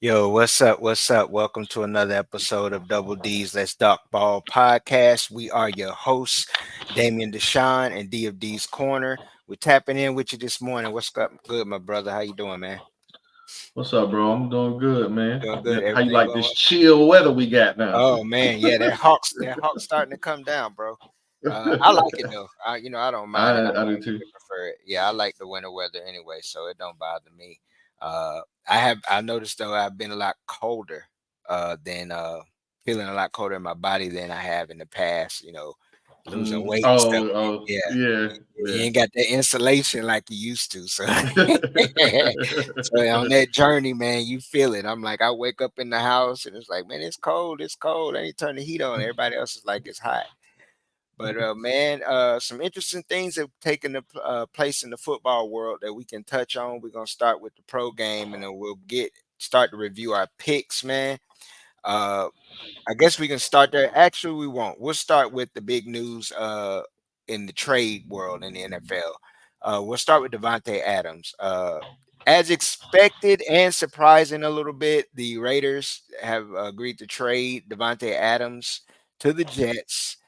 Yo, what's up? What's up? Welcome to another episode of Double D's Let's Duck Ball podcast. We are your hosts, Damian Deshawn and D of D's Corner. We're tapping in with you this morning. What's up? Good, my brother. How you doing, man? What's up, bro? I'm doing good, man. Doing good. How you Everything like going this well? chill weather we got now? Oh man, yeah, that Hawks starting to come down, bro. I like it though. I don't mind it. I I do too. actually prefer it. Yeah, I like the winter weather anyway, so it don't bother me. I noticed though I've been a lot colder, than feeling a lot colder in my body than I have in the past. Losing weight and stuff. Yeah, Yeah, you yeah. ain't got that insulation like you used to. So, so on that journey, man, you feel it. I'm like, I wake up in the house and it's like, man, it's cold, it's cold. I need to turn the heat on. Everybody else is like, it's hot. But man, some interesting things have taken the place in the football world that we can touch on. We're gonna start with the pro game, and then we'll get start to review our picks, man. Uh, I guess we can start there. Actually, we won't. We'll start with the big news in the trade world in the NFL. We'll start with Davante Adams. As expected and surprising a little bit, the Raiders have agreed to trade Davante Adams to the Jets.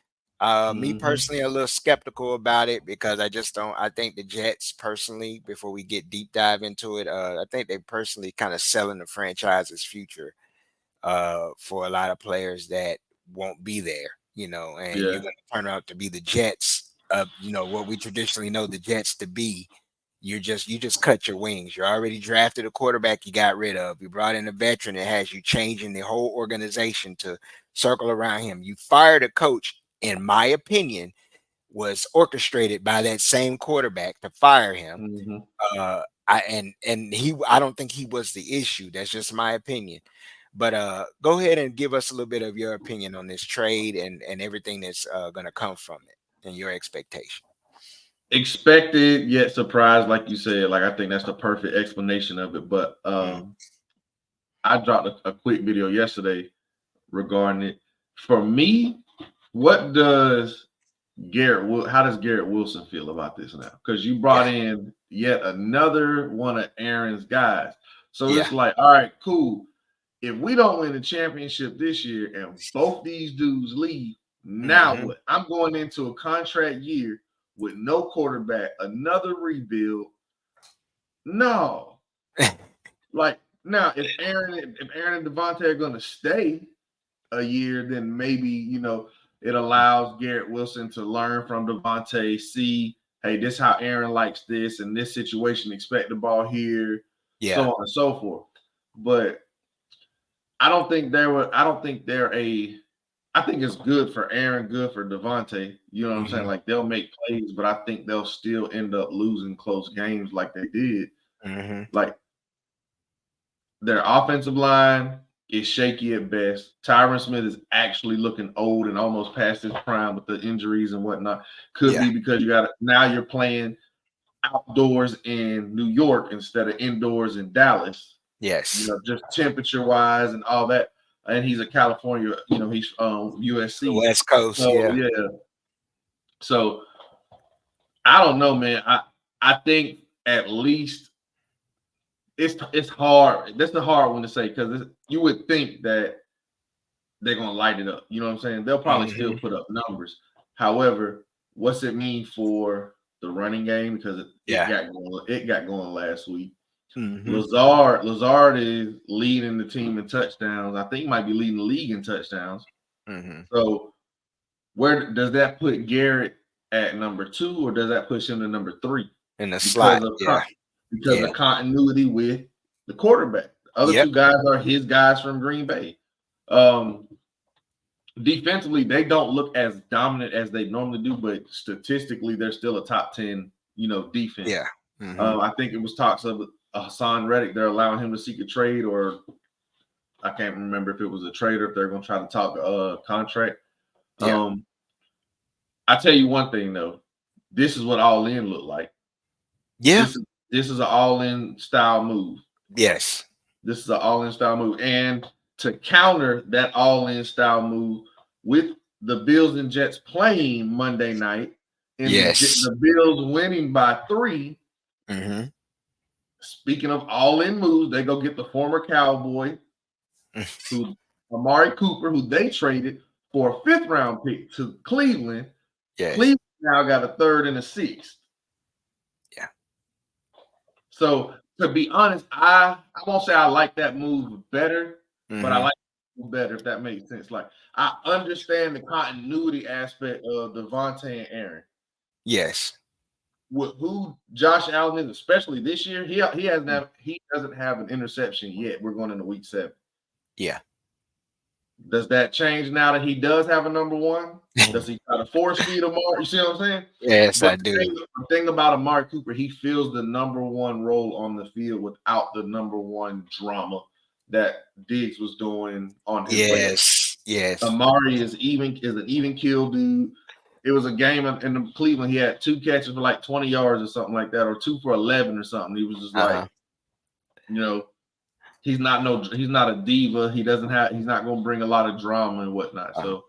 Me hmm personally, a little skeptical about it because I just don't. I think the Jets personally, before we get deep dive into it, I think they personally kind of selling the franchise's future for a lot of players that won't be there, and Yeah. you're going to turn out to be the Jets of, what we traditionally know the Jets to be. You just cut your wings. You already drafted a quarterback you got rid of. You brought in a veteran that has you changing the whole organization to circle around him. You fired a coach, in my opinion, was orchestrated by that same quarterback to fire him. hmm I don't think he was the issue. That's just my opinion. But go ahead and give us a little bit of your opinion on this trade and everything that's going to come from it and your expectation. Expected yet surprised, like you said. Like I think that's the perfect explanation of it. But Mm, I dropped a quick video yesterday regarding it. For me, what does how does Garrett Wilson feel about this now? Because you yeah, brought in yet another one of Aaron's guys. So yeah, it's like, all right, cool. If we don't win the championship this year and both these dudes leave, now hmm what? I'm going into a contract year with no quarterback, another rebuild. No. Like now, if Aaron and Davante are gonna stay a year, then maybe it allows Garrett Wilson to learn from Davante, see, hey, this is how Aaron likes this, in this situation, expect the ball here, so yeah, on and so forth. But I don't think they're a. I think it's good for Aaron, good for Davante. You know what I'm saying? hmm Like they'll make plays, but I think they'll still end up losing close games like they did. hmm Like their offensive line is shaky at best. Tyron Smith is actually looking old and almost past his prime with the injuries and whatnot. Could yeah, be because now you're playing outdoors in New York instead of indoors in Dallas. yes, Just temperature wise and all that. And he's a California, he's the USC. West Coast, So yeah, yeah. So I don't know, man. I think at least it's hard. That's the hard one to say because you would think that they're gonna light it up. You know what I'm saying? They'll probably still hmm put up numbers. However, what's it mean for the running game? Because yeah, it got going last week. hmm Lazard is leading the team in touchdowns. I think he might be leading the league in touchdowns. hmm So where does that put Garrett at number two, or does that push him to number three? in the Because slot, of yeah, because yeah, of continuity with the quarterback. The other yep, two guys are his guys from Green Bay. Um, Defensively, they don't look as dominant as they normally do, but statistically, they're still a top 10, defense. yeah, hmm I think it was talks of Hassan Reddick. They're allowing him to seek a trade, or I can't remember if it was a trade or if they're going to try to talk a contract. yeah, Um, I tell you one thing though, this is what all in look like. yeah, This is an all in style move. yes, This is an all in style move, and to counter that all in style move with the Bills and Jets playing Monday night, and yes, the Bills winning by 3, hmm Speaking of all in moves, they go get the former Cowboy, who Amari Cooper, who they traded for a fifth round pick to Cleveland. Yes. Cleveland now got a third and a sixth. Yeah. So to be honest, I won't say I like that move better, but I Hmm. like it better if that makes sense. Like I understand the continuity aspect of Davante and Aaron. Yes. With who Josh Allen is, especially this year, he doesn't have an interception yet. We're going into week 7. Yeah. Does that change now that he does have a number one? Does he try to force feed Amari? You see what I'm saying? Yes, But I do. the thing about Amari Cooper, he fills the number one role on the field without the number one drama that Diggs was doing on his way out. Yes. Yes. Amari is an even kill dude. It was a game in Cleveland. He had 2 catches for like 20 yards or something like that, or 2 for 11 or something. He was just like, Uh-huh. you know, he's not a diva. He's not going to bring a lot of drama and whatnot. Uh-huh. So,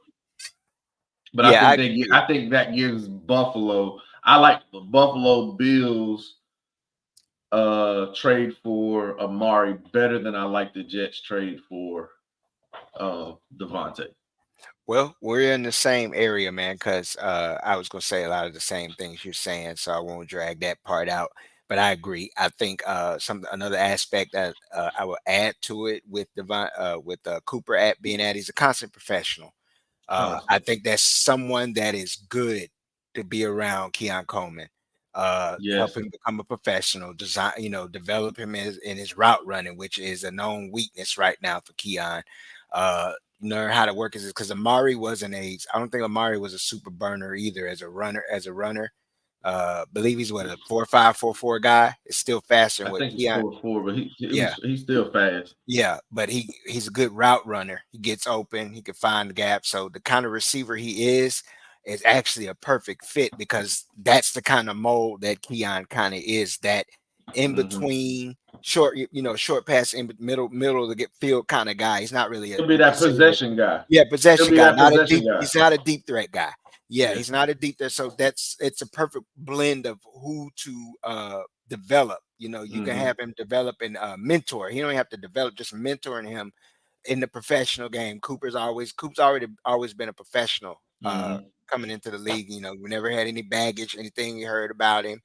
but Yeah, I I agree. think that gives Buffalo. I like the Buffalo Bills trade for Amari better than I like the Jets trade for Davante. Well, we're in the same area, man, because I was gonna say a lot of the same things you're saying, so I won't drag that part out. But I agree. I think some another aspect that I will add to it with Cooper at being at he's a constant professional. I Constant. think that's someone that is good to be around Keon Coleman. Help Yes. him become a professional, design, develop him in his route running, which is a known weakness right now for Keon. Learn how to work his because Amari wasn't I don't think Amari was a super burner either as a runner. Believe he's what a 4.5 4.4 guy. It's still faster than I what think it's Keon. 4-4, but Yeah, he's still fast. yeah, but he's a good route runner. He gets open, he can find the gap. So the kind of receiver he is actually a perfect fit because that's the kind of mold that Keon kind of is. That in Mm-hmm. between short, short pass in middle to get field kind of guy. He's not really a He'll be you that consider him possession guy. yeah, He'll possession be guy, that not a possession deep. guy. He's not a deep threat guy. Yeah, Yeah. he's not a deep threat. So it's a perfect blend of who to develop. You can Mm-hmm. have him develop and mentor. He don't have to develop, just mentoring him in the professional game. Coop's always been a professional Mm-hmm. coming into the league. We never had any baggage, anything you heard about him.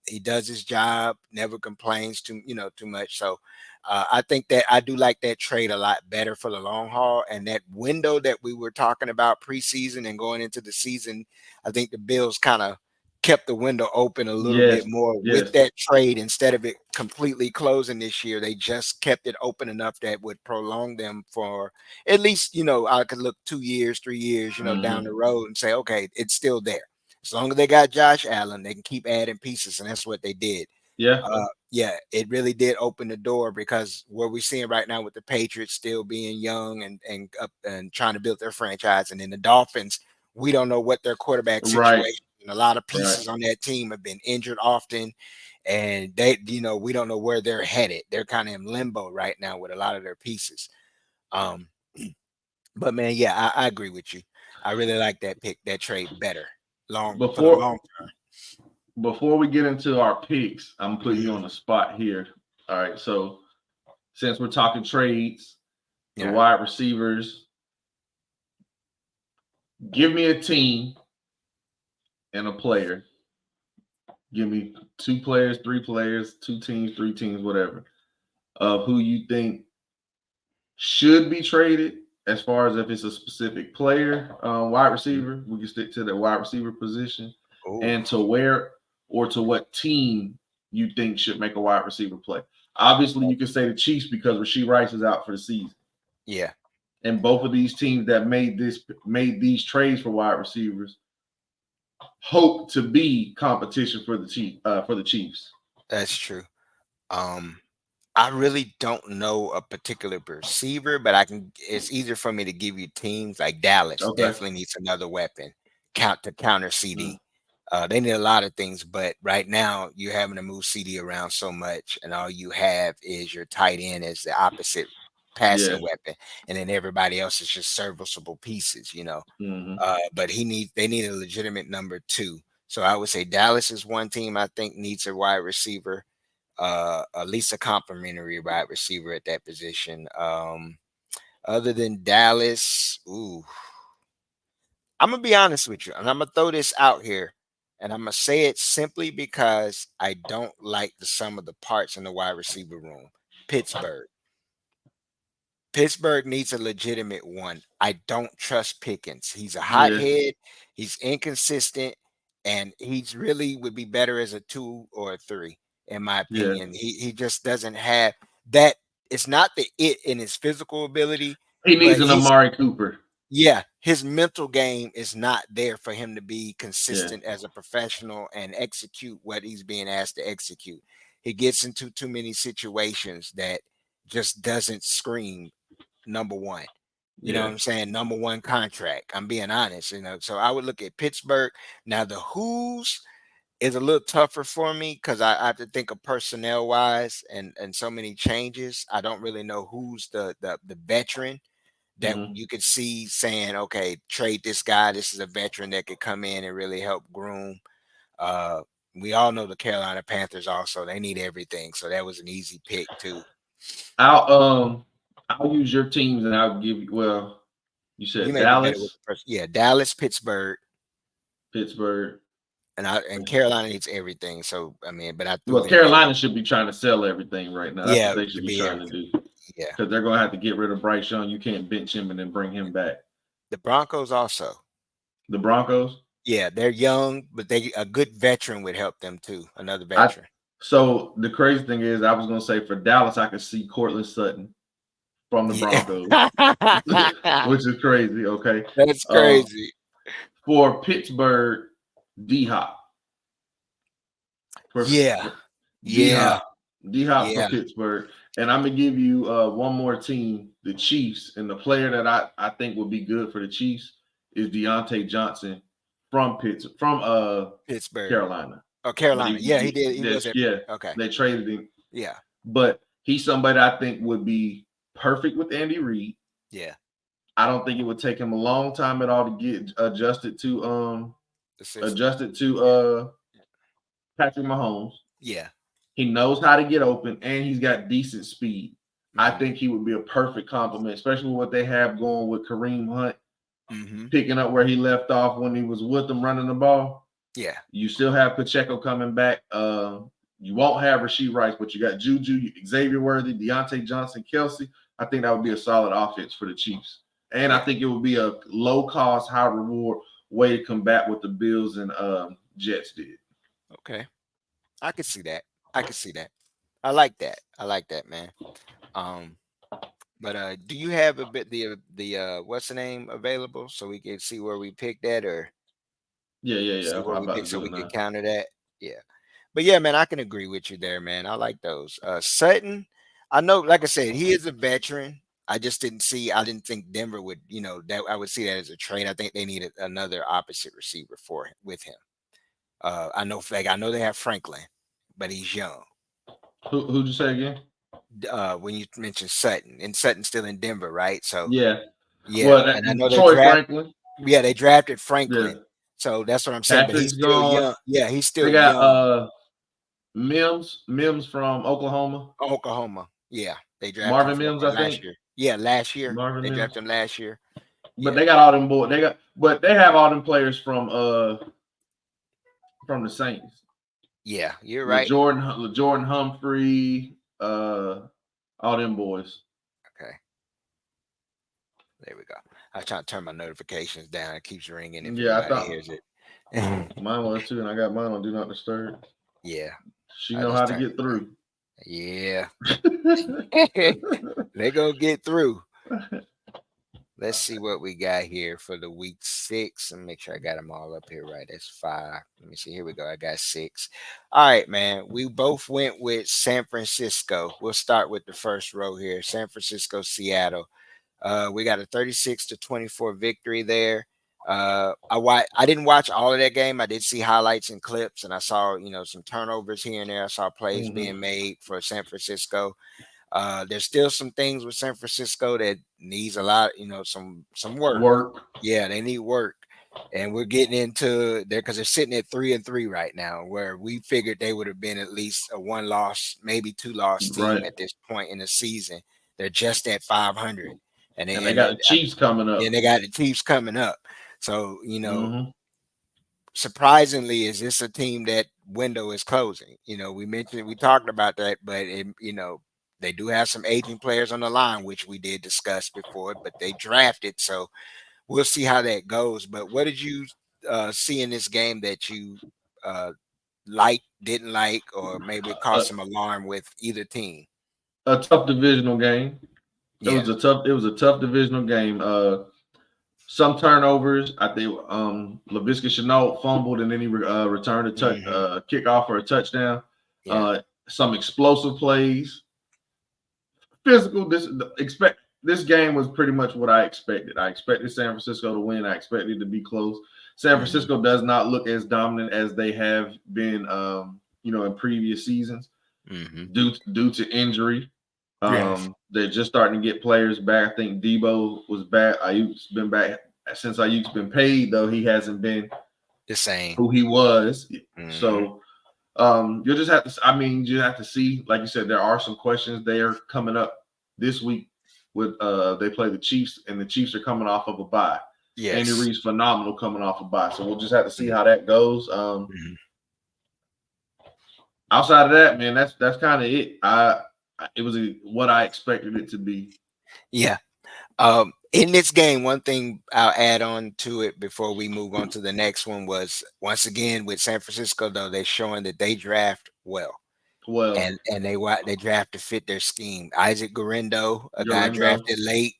He does his job, never complains too much. So I think that I do like that trade a lot better for the long haul. And that window that we were talking about preseason and going into the season, I think the Bills kind of kept the window open a little bit Yes. more with Yes. that trade instead of it completely closing this year. They just kept it open enough that would prolong them for at least, I could look 2 years, 3 years, down Mm-hmm. the road and say, okay, it's still there. As long as they got Josh Allen, they can keep adding pieces, and that's what they did. Yeah. Yeah, it really did open the door because what we're seeing right now with the Patriots still being young and trying to build their franchise, and then the Dolphins, we don't know what their quarterback Right. situation. And a lot of Right. pieces on that team have been injured often, and we don't know where they're headed. They're kind of in limbo right now with a lot of their pieces. Um, but man, yeah, I agree with you. I really like that pick, that trade better, long for the Before long before we get into our picks, I'm putting you term. on the spot here. All right. So since we're talking trades, the Yeah. wide receivers, give me a team and a player. Give me 2 players, 3 players, 2 teams, 3 teams, whatever, of who you think should be traded as far as if it's a specific player, wide Mhm. receiver. We can stick to the wide receiver position, Oh, and to where or to what team you think should make a wide receiver play. Obviously, you can say the Chiefs because Rasheed Rice is out for the season, yeah, and both of these teams that made these trades for wide receivers hope to be competition for the Chiefs. that's true. Um, I really don't know a particular receiver, but it's easier for me to give you teams like Dallas Okay. definitely needs another weapon to counter Mm, CD. They need a lot of things, but right now you're having to move CD around so much, and all you have is your tight end as the opposite yeah. passing weapon, and then everybody else is just serviceable pieces. Hmm. But they need a legitimate number two. So I would say Dallas is one team I think needs a wide receiver. at least a complimentary wide receiver at that position. Other than Dallas, ooh, I'm gonna be honest with you, and I'm gonna throw this out here, and I'm gonna say it simply because I don't like the sum of the parts in the wide receiver room. Pittsburgh. Pittsburgh needs a legitimate one. I don't trust Pickens. He's a Yeah, hothead. He's inconsistent, and he's really would be better as a 2 or a 3, in my yeah. opinion. He just doesn't have that. It's not the it in his physical ability, He needs but an he's Amari Cooper. yeah, his mental game is not there for him to be Yeah, consistent as a professional and execute what he's being asked to execute. He gets into too many situations that just doesn't scream number one. You know yeah. what I'm saying? Number one contract. I'm being honest, So I would look at Pittsburgh. Now the Who's is a little tougher for me because I have to think of personnel wise and so many changes. I don't really know who's the veteran that Hmm. you could see saying, okay, trade this guy. This is a veteran that could come in and really help groom. Uh, we all know the Carolina Panthers also. They need everything. So that was an easy pick too. I'll I'll use your teams and I'll give you. Well, you You said may be better with Dallas, the person. Yeah, Dallas, Pittsburgh, Pittsburgh. and Carolina needs everything. So I mean, but I threw Well, them in there. Carolina should be trying to sell everything right now. That's what Yeah, they to should be be trying to everything. do Yeah. because they're going to have to get rid of Bryce Young. You can't bench him and then bring him back. The Broncos also. The Broncos. Yeah, they're young, but they a good veteran would help them too. Another I veteran. So the crazy thing is, I was going to say for Dallas, I could see Cortland Sutton from the Yeah. Broncos, which is crazy. Okay, That's um, crazy. for Pittsburgh, D Hop for, Yeah. for D Yeah. Hop, D Hop for Yeah. Pittsburgh, and I'm gonna give you one more team, the Chiefs, and the player that I think would be good for the Chiefs is Deontay Johnson from Pittsburgh. Carolina, Oh, but Carolina. Yeah, he did. He was that's there. yeah, Okay. they traded him, Yeah. but he's somebody I think would be perfect with Andy Reid. Yeah. I don't think it would take him a long time at all to get The system. adjusted to Patrick Mahomes. Yeah. He knows how to get open and he's got decent speed. I Hmm. think he would be a perfect complement, especially with what they have going with Kareem Hunt Hmm. picking up where he left off when he was with them running the ball. Yeah. You still have Pacheco coming back. You won't have Rasheed Rice, but you got Juju, Xavier Worthy, Deontay Johnson, Kelsey. I think that would be a solid offense for the Chiefs. And I Yeah. think it would be a low cost, high reward way to combat what the Bills and Jets did. Okay. I could see that. I could see that. I like that. I like that, man. Um, but do you have a bit the what's the name available so we can see where we picked that or Yeah, yeah, yeah. see I'm where we about picked to so do we it could now. counter that? Yeah. But yeah, man, I can agree with you there, man. I like those. Sutton, I know, like I said, he is a veteran. I didn't think Denver would, that I would see that as a trade. I think they needed another opposite receiver with him. I know they have Franklin, but he's young. Who'd you say again? When you mentioned Sutton, and Sutton's still in Denver, right? So Yeah. yeah, Well, and I know Troy Franklin. they drafted Yeah. Franklin. So that's what I'm saying, but he's Patrick's still gone. young. Yeah, he's They still got young. Mims from Oklahoma. Oklahoma. Yeah, they drafted him Marvin Mims, I last think. year. Yeah, last year. Marvin They Mims. drafted him last year. But Yeah. they got all them boys. But they have all them players from the Saints. Yeah, you're right. Jordan Humphrey, all them boys. Okay. There we go. I was trying to turn my notifications down. It keeps ringing if Yeah, I anybody thought hears it. mine was too, and I got mine on Do Not Disturb. Yeah. She I know how just to turned get it down. through. Yeah. They gonna get through. Let's see what we got here for the week 6 and make sure I got them all up here right. That's 5. Let me see. Here we go. I got 6. All right, man. We both went with San Francisco. We'll start with the first row here. San Francisco, Seattle. We got a 36-24 victory there. I didn't watch all of that game. I did see highlights and clips, and I saw some turnovers here and there. I saw plays being Mhm. made for San Francisco. There's still some things with San Francisco that needs a lot, some work. Work. Yeah, they need work. and we're getting into there because they're sitting at 3-3 right now, where we figured they would have been at least a one loss, maybe two loss team Right. at this point in the season. They're just at 500, and And they got the Chiefs coming then up. they got the Chiefs coming up. So Mm-hmm. surprisingly, is this a team that window is closing? We talked about that, but they do have some aging players on the line, which we did discuss before, but they drafted, so we'll see how that goes. But what did you see in this game that you uh, didn't like, or maybe it caused A, some alarm with either team? a tough divisional game. It Yeah. was a tough. It was a tough divisional game. Some turnovers. I think Laviska Shenault fumbled and then he returned a Hmm. kickoff for a touchdown. Yeah. Uh, some explosive plays. Physical. This game was pretty much what I expected. I expected San Francisco to win. I expected it to be close. San Hmm. Francisco does not look as dominant as they have been, in previous seasons Hmm. due to injury. Yes. They're just starting to get players back. I think Debo was back. Ayuk's been back since Ayuk's been paid, though he hasn't been The same. who he was. Hmm. So you'll just have to. I mean, you have to see. Like you said, there are some questions there coming up this week. With they play the Chiefs, and the Chiefs are coming off of a bye. Andy Yes. Reid's phenomenal coming off a bye, so we'll just have to see how that goes. Hmm. Outside of that, man, that's kind of it. It was what I expected it to be. Yeah. In this game, one thing I'll add on to it before we move on to the next one was, once again, with San Francisco, though, they're showing that they draft well, Well, and they draft to fit their scheme. Isaac Guerendo, a guy Garindo, drafted late.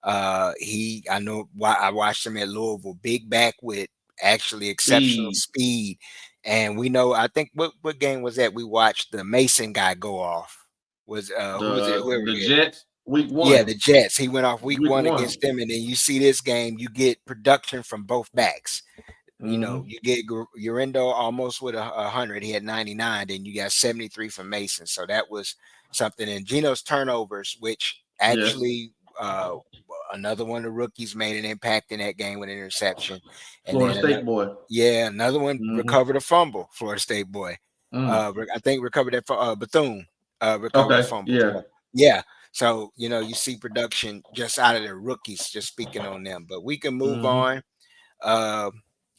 I know why I watched him at Louisville, big back with actually exceptional speed, speed, and we know. I think what game was that we watched the Mason guy go off? Was who was it? Whoever the it Jets, week Yeah, one, the Jets. He went off week week one one. against them, and then you see this game, you get production from both backs. Mm-hmm. You get Urindo almost with 100. He had 99. Then you got 73 from Mason. So that was something. And Geno's turnovers, which Yes, actually another one of the rookies made an impact in that game with an interception, and Florida then State boy. another one Mm-hmm. recovered a fumble. Florida State boy, Mm. I think recovered that for Bethune, recovered a Okay, fumble. yeah. So yeah. So, you see production just out of the rookies, just speaking on them. But we can move Mm-hmm. on. Uh,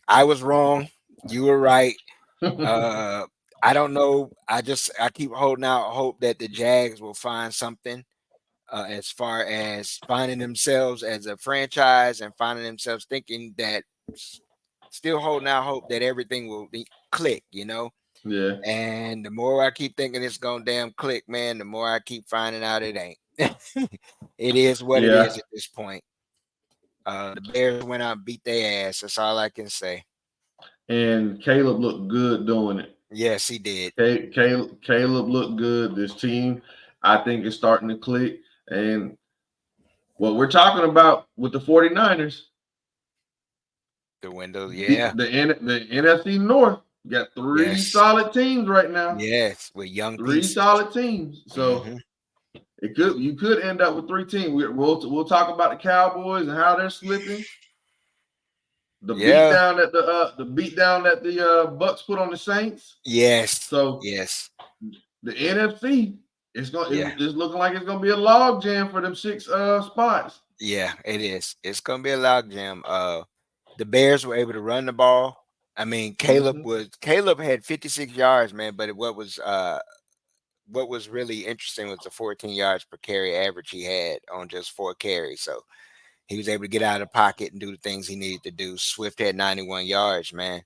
I was wrong. You were right. Uh, I don't know. I keep holding out hope that the Jags will find something as far as finding themselves as a franchise and finding themselves thinking that still holding out hope that everything will click. Yeah, And the more I keep thinking it's gonna damn click, man, the more I keep finding out it ain't. It is what it yeah. is at this point. The Bears went out and beat their ass. That's all I can say. And Caleb looked good doing it. Yes, he did. Caleb looked good. This team, I think, is starting to click. And what we're talking about with the 49ers, The window, the yeah. the NFC North got three Yes. solid teams right now. Yes, with young Three pieces. solid teams. So Hmm. you could end up with three teams. We'll talk about the Cowboys and how they're slipping. Yeah. The beat down that the Bucks put on the Saints. Yes. So Yes. the NFC, Yeah. it's looking like it's gonna be a log jam for them six spots. Yeah, it is. It's gonna be a logjam. The Bears were able to run the ball. I mean, Mm-hmm. Caleb had 56 yards, man, but what was really interesting was the 14 yards per carry average he had on just 4 carries. So he was able to get out of the pocket and do the things he needed to do. Swift had 91 yards, man.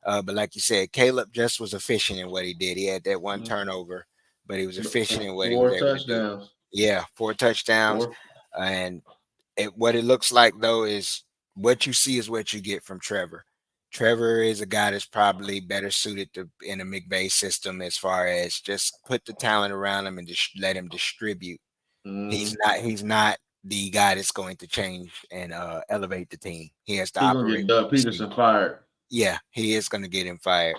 But like you said, Caleb just was efficient in what he did. He had that one Mm-hmm. turnover, but he was efficient in what he was Four able to do. touchdowns. Yeah, 4 touchdowns. Four. And what it looks like, though, is what you see is what you get from Trevor. Trevor is a guy that's probably better suited to in a McVay system as far as just put the talent around him and just let him distribute. Mm-hmm. He's not the guy that's going to change and elevate the team. He has to He gonna operate get with Doug precision. Peterson fired. Yeah, he is going to get him fired.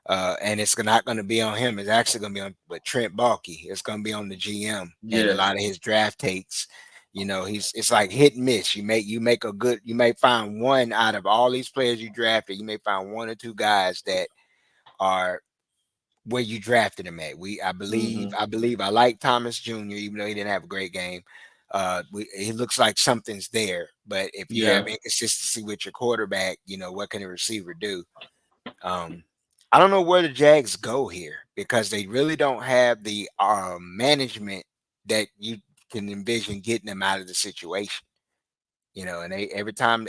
And it's not going to be on him. It's actually going to be on with Trent Baalke. It's going to be on the GM and a Yes. lot of his draft takes. It's like hit and miss. You may find one out of all these players you drafted. You may find one or two guys that are where you drafted him at. Mm-hmm. I like Thomas Jr. even though he didn't have a great game. He looks like something's there, but if you have Yeah. inconsistency with your quarterback, what can a receiver do? Um, I don't know where the Jags go here because they really don't have the management that you can envision getting them out of the situation. And they every time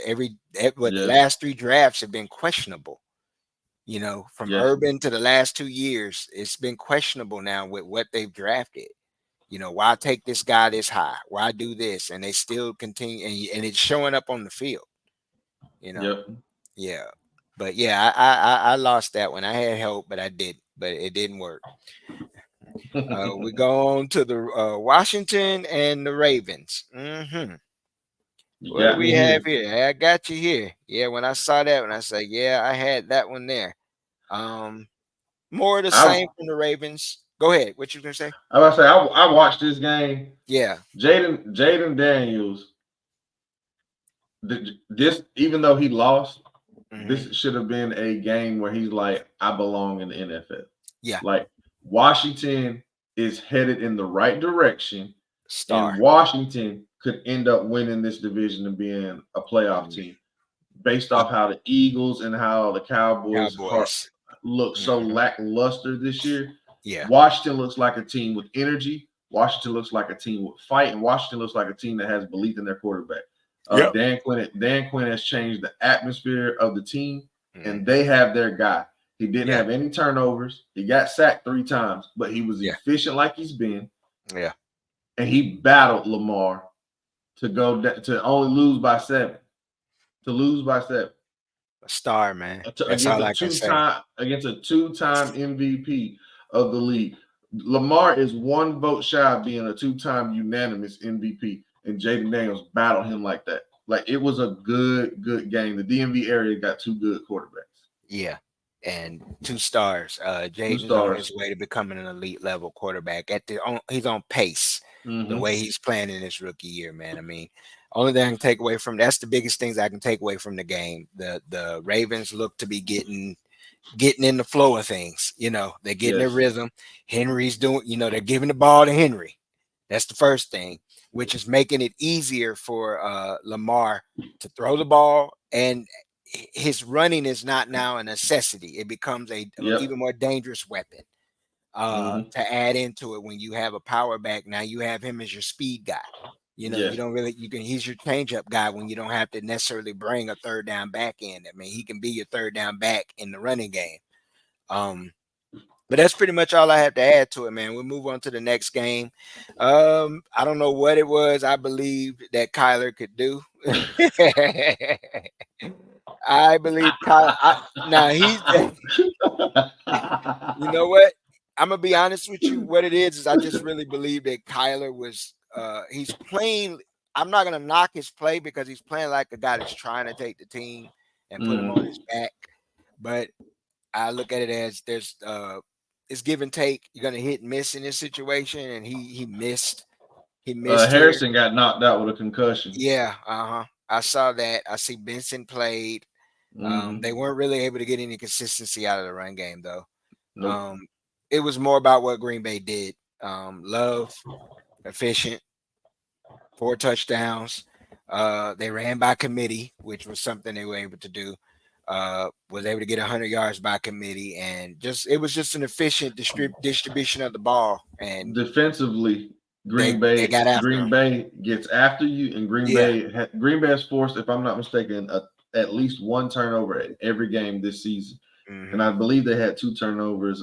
what the Yeah. last three drafts have been questionable. From Yes. Urban to the last 2 years, it's been questionable now with what they've drafted. Why take this guy this high? Why do this? And they still continue, and it's showing up on the field. You know, Yep. yeah. But yeah, I lost that one. I had hope, but it didn't work. We go on to the Washington and the Ravens. You What do got we me have here. here? I got you here. Yeah, when I saw that one, I said, yeah, I had that one there. Um, More of the I same from the Ravens. Go ahead. What you gonna say? I was say I watched this game. Yeah. Jaden Daniels. This even though he lost, Hmm. this should have been a game where he's like, I belong in the NFL. Yeah. Like Washington is headed in the right direction, and Star. Washington could end up winning this division and being a playoff Mhm. team based Uh, off how the Eagles and how the Cowboys Cowboys. look so Hmm. lackluster this year. Yeah. Washington looks like a team with energy. Washington looks like a team with fight, and Washington looks like a team that has belief in their quarterback. Yep. Dan Quinn has changed the atmosphere of the team, and Hmm. they have their guy. He didn't Yeah. have any turnovers. He got sacked 3 times, but he was Yeah. efficient like he's been, Yeah. and he battled Lamar to only lose by 7. To lose by 7 A star, man. That's against all a I can say. two-time MVP of the league. Lamar is one vote shy of being a two-time unanimous MVP, and Jaden Daniels battled him like that. Like it was a good game. The DMV area got two good quarterbacks, Yeah. And 2 stars. two Jaden's on his stars. way to becoming an elite level quarterback. He's on pace. The Mm-hmm. way he's playing in his rookie year, man. I mean, only thing I can take away from that's the biggest things I can take away from the game. The Ravens look to be getting in the flow of things. They're getting their Yes. rhythm. Henry's doing, they're giving the ball to Henry. That's the first thing, which is making it easier for Lamar to throw the ball, and his running is not now a necessity. It becomes a Yep. even more dangerous weapon Mm-hmm. to add into it when you have a power back. Now you have him as your speed guy. You Yes. don't really you can he's your changeup guy when you don't have to necessarily bring a third down back in. I mean, he can be your third down back in the running game. Um, but that's pretty much all I have to add to it, man. We'll move on to the next game. I don't know what it was I believed that Kyler could do. I believe Kyler. Now he's you know what? I'm gonna be honest with you. What it is I just really believe that Kyler was he's playing. I'm not gonna knock his play because he's playing like a guy that's trying to take the team and put him on Mm-hmm. his back. But I look at it as there's it's give and take. You're gonna hit and miss in this situation, and he missed. He missed here. Harrison got knocked out with a concussion. Yeah, uh-huh. I saw that. I see Benson played. Mm-hmm. They weren't really able to get any consistency out of the run game though. Nope. Um, it was more about what Green Bay did. Love, efficient, 4 touchdowns. They ran by committee, which was something they were able to do. Was able to get 100 yards by committee, and it was just an efficient distribution of the ball, and Defensively, they got after Green him. Bay gets after you, and Yeah. Green Bay has forced, if I'm not mistaken, at least one turnover at every game this season, and Hmm. I believe they had two turnovers.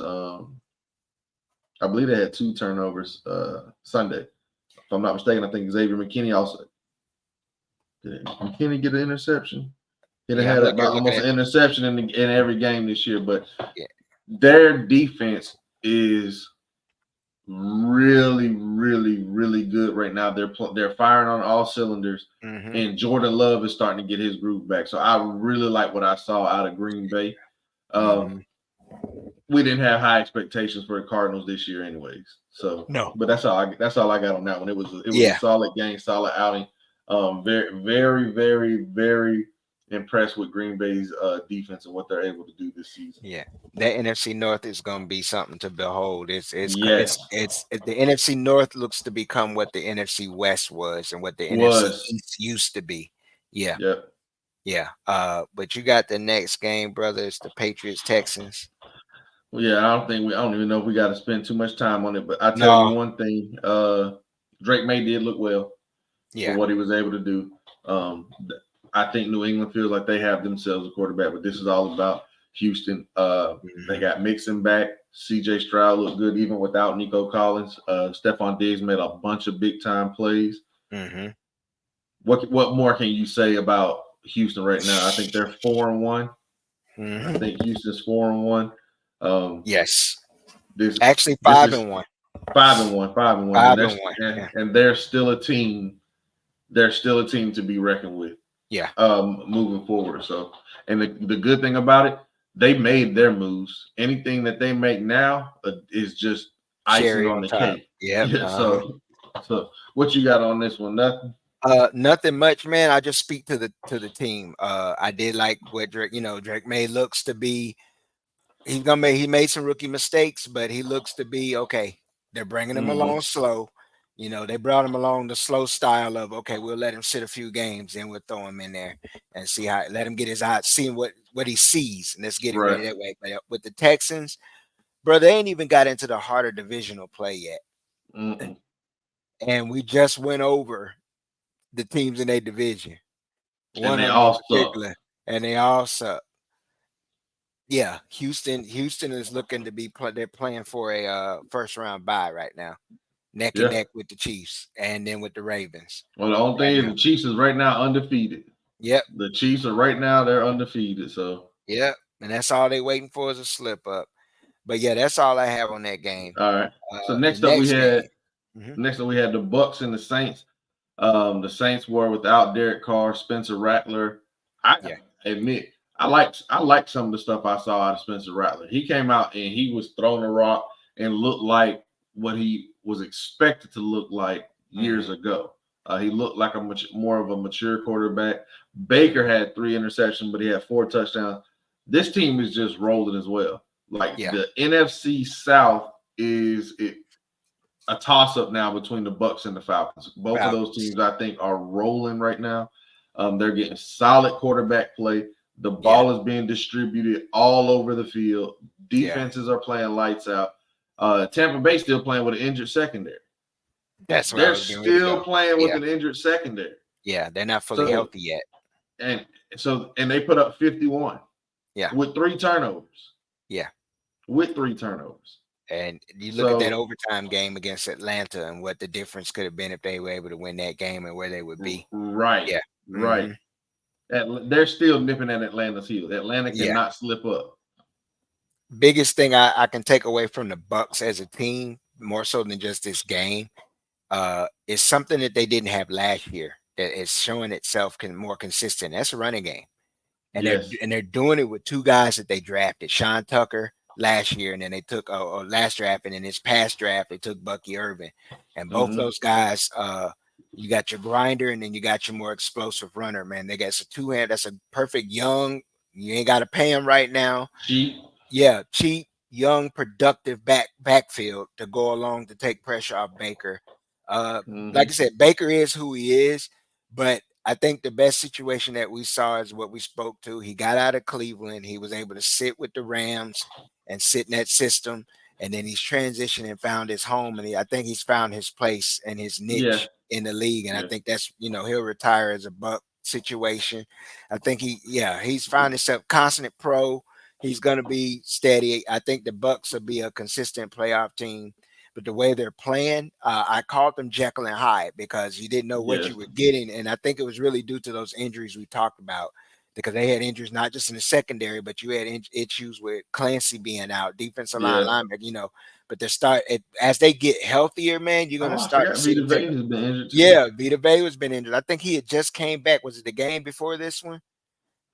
I believe they had two turnovers Sunday. If I'm not mistaken, I think Xavier McKinney also did McKinney get an interception. He done Yeah, I'm had looking about looking almost an at interception in every game this year, but yeah. their defense is really good right now. They're firing on all cylinders, Hmm. and Jordan Love is starting to get his groove back. So I really like what I saw out of Green Bay. Uh, Hmm. we didn't have high expectations for the Cardinals this year, anyways. So, No. but that's all I got on that one. It was a Yeah. solid game, solid outing. Very, very, very, very impressed with Green Bay's defense and what they're able to do this season. Yeah, that NFC North is going to be something to behold. Yes, The NFC North looks to become what the NFC West was and what the NFC was. East used to be. Yeah, Yep. yeah. But you got the next game, brother. It's the Patriots Texans. Well, yeah, I don't even know if we got to spend too much time on it, but I tell you No, one thing, Drake May did look well for yeah, what he was able to do. I think New England feels like they have themselves a quarterback, but this is all about Houston. They hmm got Mixon back. CJ Stroud looked good even without Nico Collins. Stephon Diggs made a bunch of big time plays. hmm What more can you say about Houston right now? I think they're 4-1. I hmm think Houston's 4-1. Um, Yes, this actually this five is and one, 5-1, 5-1, and 5-1. Yeah, they're still a team. They're still a team to be reckoned with. yeah. Moving forward. So, and the good thing about it, they made their moves. Anything that they make now is just icing Cherry on on the top. cake. Yep. Yeah. So what you got on this one? Nothing. Nothing much, man. I just speak to the team. I did like what Drake. Drake May looks to be. He made some rookie mistakes, but he looks to be okay. They're bringing him Mm-hmm. along slow. They brought him along the slow style of okay, we'll let him sit a few games and we'll throw him in there and see how let him get his eyes, seeing what he sees, and let's get it Right. ready that way. But with the Texans, bro, they ain't even got into the harder divisional play yet, Mm-mm. and we just went over the teams in their division. And One they of them in all suck. particular, and they all suck. Yeah, Houston is looking to they're playing for a first round bye right now, neck and Yeah. neck with the Chiefs and then with the Ravens Well, the only right thing is now. the Chiefs is right now undefeated. Yep, The Chiefs are right now they're undefeated. So yep, and that's all they waiting for is a slip up. But yeah, that's all I have on that game. all right. So The next game. Mhm. next up we had the Bucks and the Saints. The Saints were without Derek Carr, Spencer Rattler. I Yeah, admit I like some of the stuff I saw out of Spencer Rattler. He came out and he was throwing a rock and looked like what he was expected to look like years hmm ago. He looked like more of a mature quarterback. Baker had 3 interceptions, but he had 4 touchdowns. This team is just rolling as well. Like yeah, the NFC South is a toss up now between the Bucks and the Falcons. Both of those Falcons. teams, I think, are rolling right now. They're getting solid quarterback play. The Yeah, ball is being distributed all over the field. yeah, Defenses are playing lights out. Tampa Bay still playing with an injured secondary. that's where I They're was getting ready to still go. playing with Yeah, an injured secondary. yeah, they're not fully So healthy yet. and and they put up 51 Yeah, with 3 turnovers. yeah. With 3 turnovers. And you look at that So overtime game against Atlanta and what the difference could have been if they were able to win that game and where they would be. right, Yeah. right. hmm They're still nipping at Atlanta's heels. Atlanta Yeah. cannot slip up. Biggest thing I can take away from the Bucks as a team, more so than just this game, is something that they didn't have last year that is showing itself more consistent. That's a running game. and they're Yes. and they're doing it with two guys that they drafted, Sean Tucker last year, and then they took or last draft, and in this past draft they took Bucky Irvin, and both Mm-hmm. those guys. You got your grinder, and then you got your more explosive runner. Man, they got a two hand. That's a perfect young. You ain't got to pay him right now. Cheap. Yeah, cheap, young, productive backfield to go along to take pressure off Baker. Like I Mm-hmm. said, Baker is who he is, but I think the best situation that we saw is what we spoke to. He got out of Cleveland. He was able to sit with the Rams and sit in that system, and then he's transitioned and found his home. And I think he's found his place and his Yeah. niche in the league. And I Yeah. think that's he'll retire as a Buck situation. I think he's found himself constant pro. He's going to be steady. I think the Bucks will be a consistent playoff team. But the way they're playing, I called them Jekyll and Hyde because you didn't know what Yes. you were getting, and I think it was really due to those injuries we talked about. Because they had injuries not just in the secondary, but you had issues with Clancy being out, defensive line, Yeah. linebacker. But as they get healthier, man, you're Oh, gonna I start to forgot see Vita them take. Vea has been injured too. Yeah, Vita Vea has been injured. I think he had just came back. Was it the game before this one?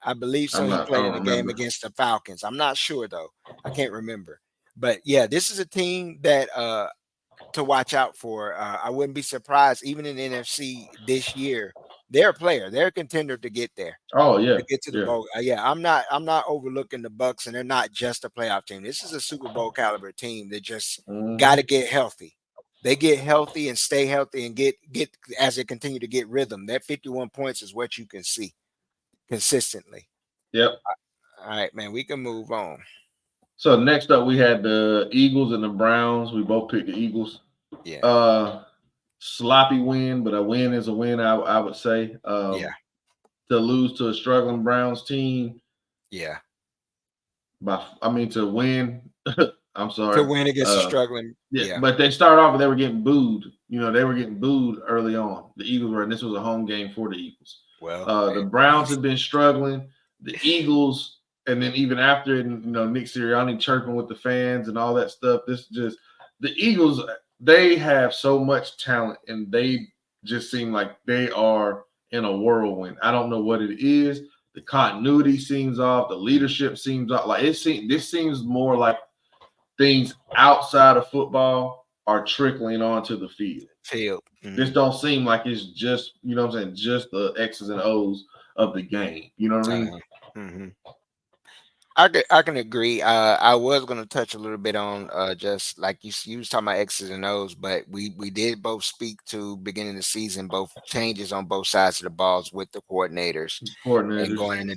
I believe so. He I played in don't the game remember. against the Falcons. I'm not sure though. I can't remember. But yeah, this is a team that to watch out for. I wouldn't be surprised, even in the NFC this year. They're a player. They're a contender to get there, Oh yeah, to get to the yeah. bowl. Yeah, I'm not overlooking the Bucks, and they're not just a playoff team. This is a Super Bowl caliber team that just got Hmm. to get healthy. They get healthy and stay healthy and get as they continue to get rhythm. That 51 points is what you can see consistently. Yep. All right, man, we can move on. So next up, we had the Eagles and the Browns. We both picked the Eagles. Yeah, Uh, Sloppy win, but a win is a win. I would say. yeah, To lose to a struggling Browns team yeah. I mean, to win. I'm To sorry. win against a struggling, Yeah, yeah. but they started off and they were getting booed. You know, they were getting booed early on. The Eagles were, and this was a home game for the Eagles. Well, The Browns have been struggling. The Eagles, and then even after, and Nick Sirianni chirping with the fans and all that stuff. This just the Eagles. They have so much talent, and they just seem like they are in a whirlwind. I don't know what it is. The continuity seems off. The leadership seems off. Like it seems. This seems more like things outside of football are trickling onto the field. field. This don't seem like it's just, what I'm saying, just the X's and O's of the game. You know what I mean? Uh-huh. Hmm. I can agree. I was going to touch a little bit on just like you was talking about X's and O's, but we did both speak to beginning of the season, both changes on both sides of the balls with the coordinators and Coordinators. going in a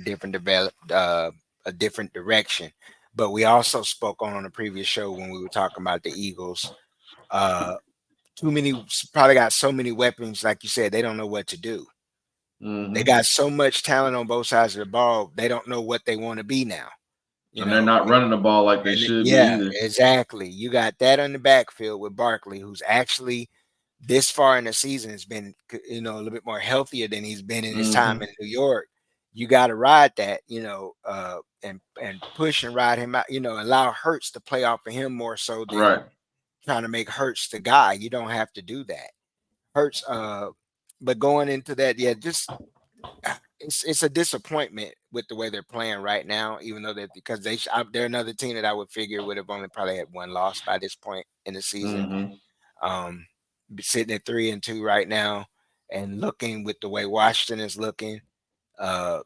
different direction. But we also spoke on the previous show when we were talking about the Eagles. Uh, too many probably got so many weapons, like you said, they don't know what to do. They Hmm. got so much talent on both sides of the ball, they don't know what they want to be now. You And they're know, not running the ball like they should be yeah, either. exactly. You got that on the backfield with Barkley, who's actually this far in the season has been, a little bit more healthier than he's been in his time Hmm. in New York. You got to ride that, and push and ride him out. Allow Hurts to play off of him more so than Right. trying to make Hurts the guy. You don't have to do that. Hurts, but going into that, yeah, just it's a disappointment with the way they're playing right now. Even though that because they're another team that I would figure would have only probably had one loss by this point in the season. Hmm. Um, Sitting at 3-2 right now, and looking with the way Washington is looking, uh,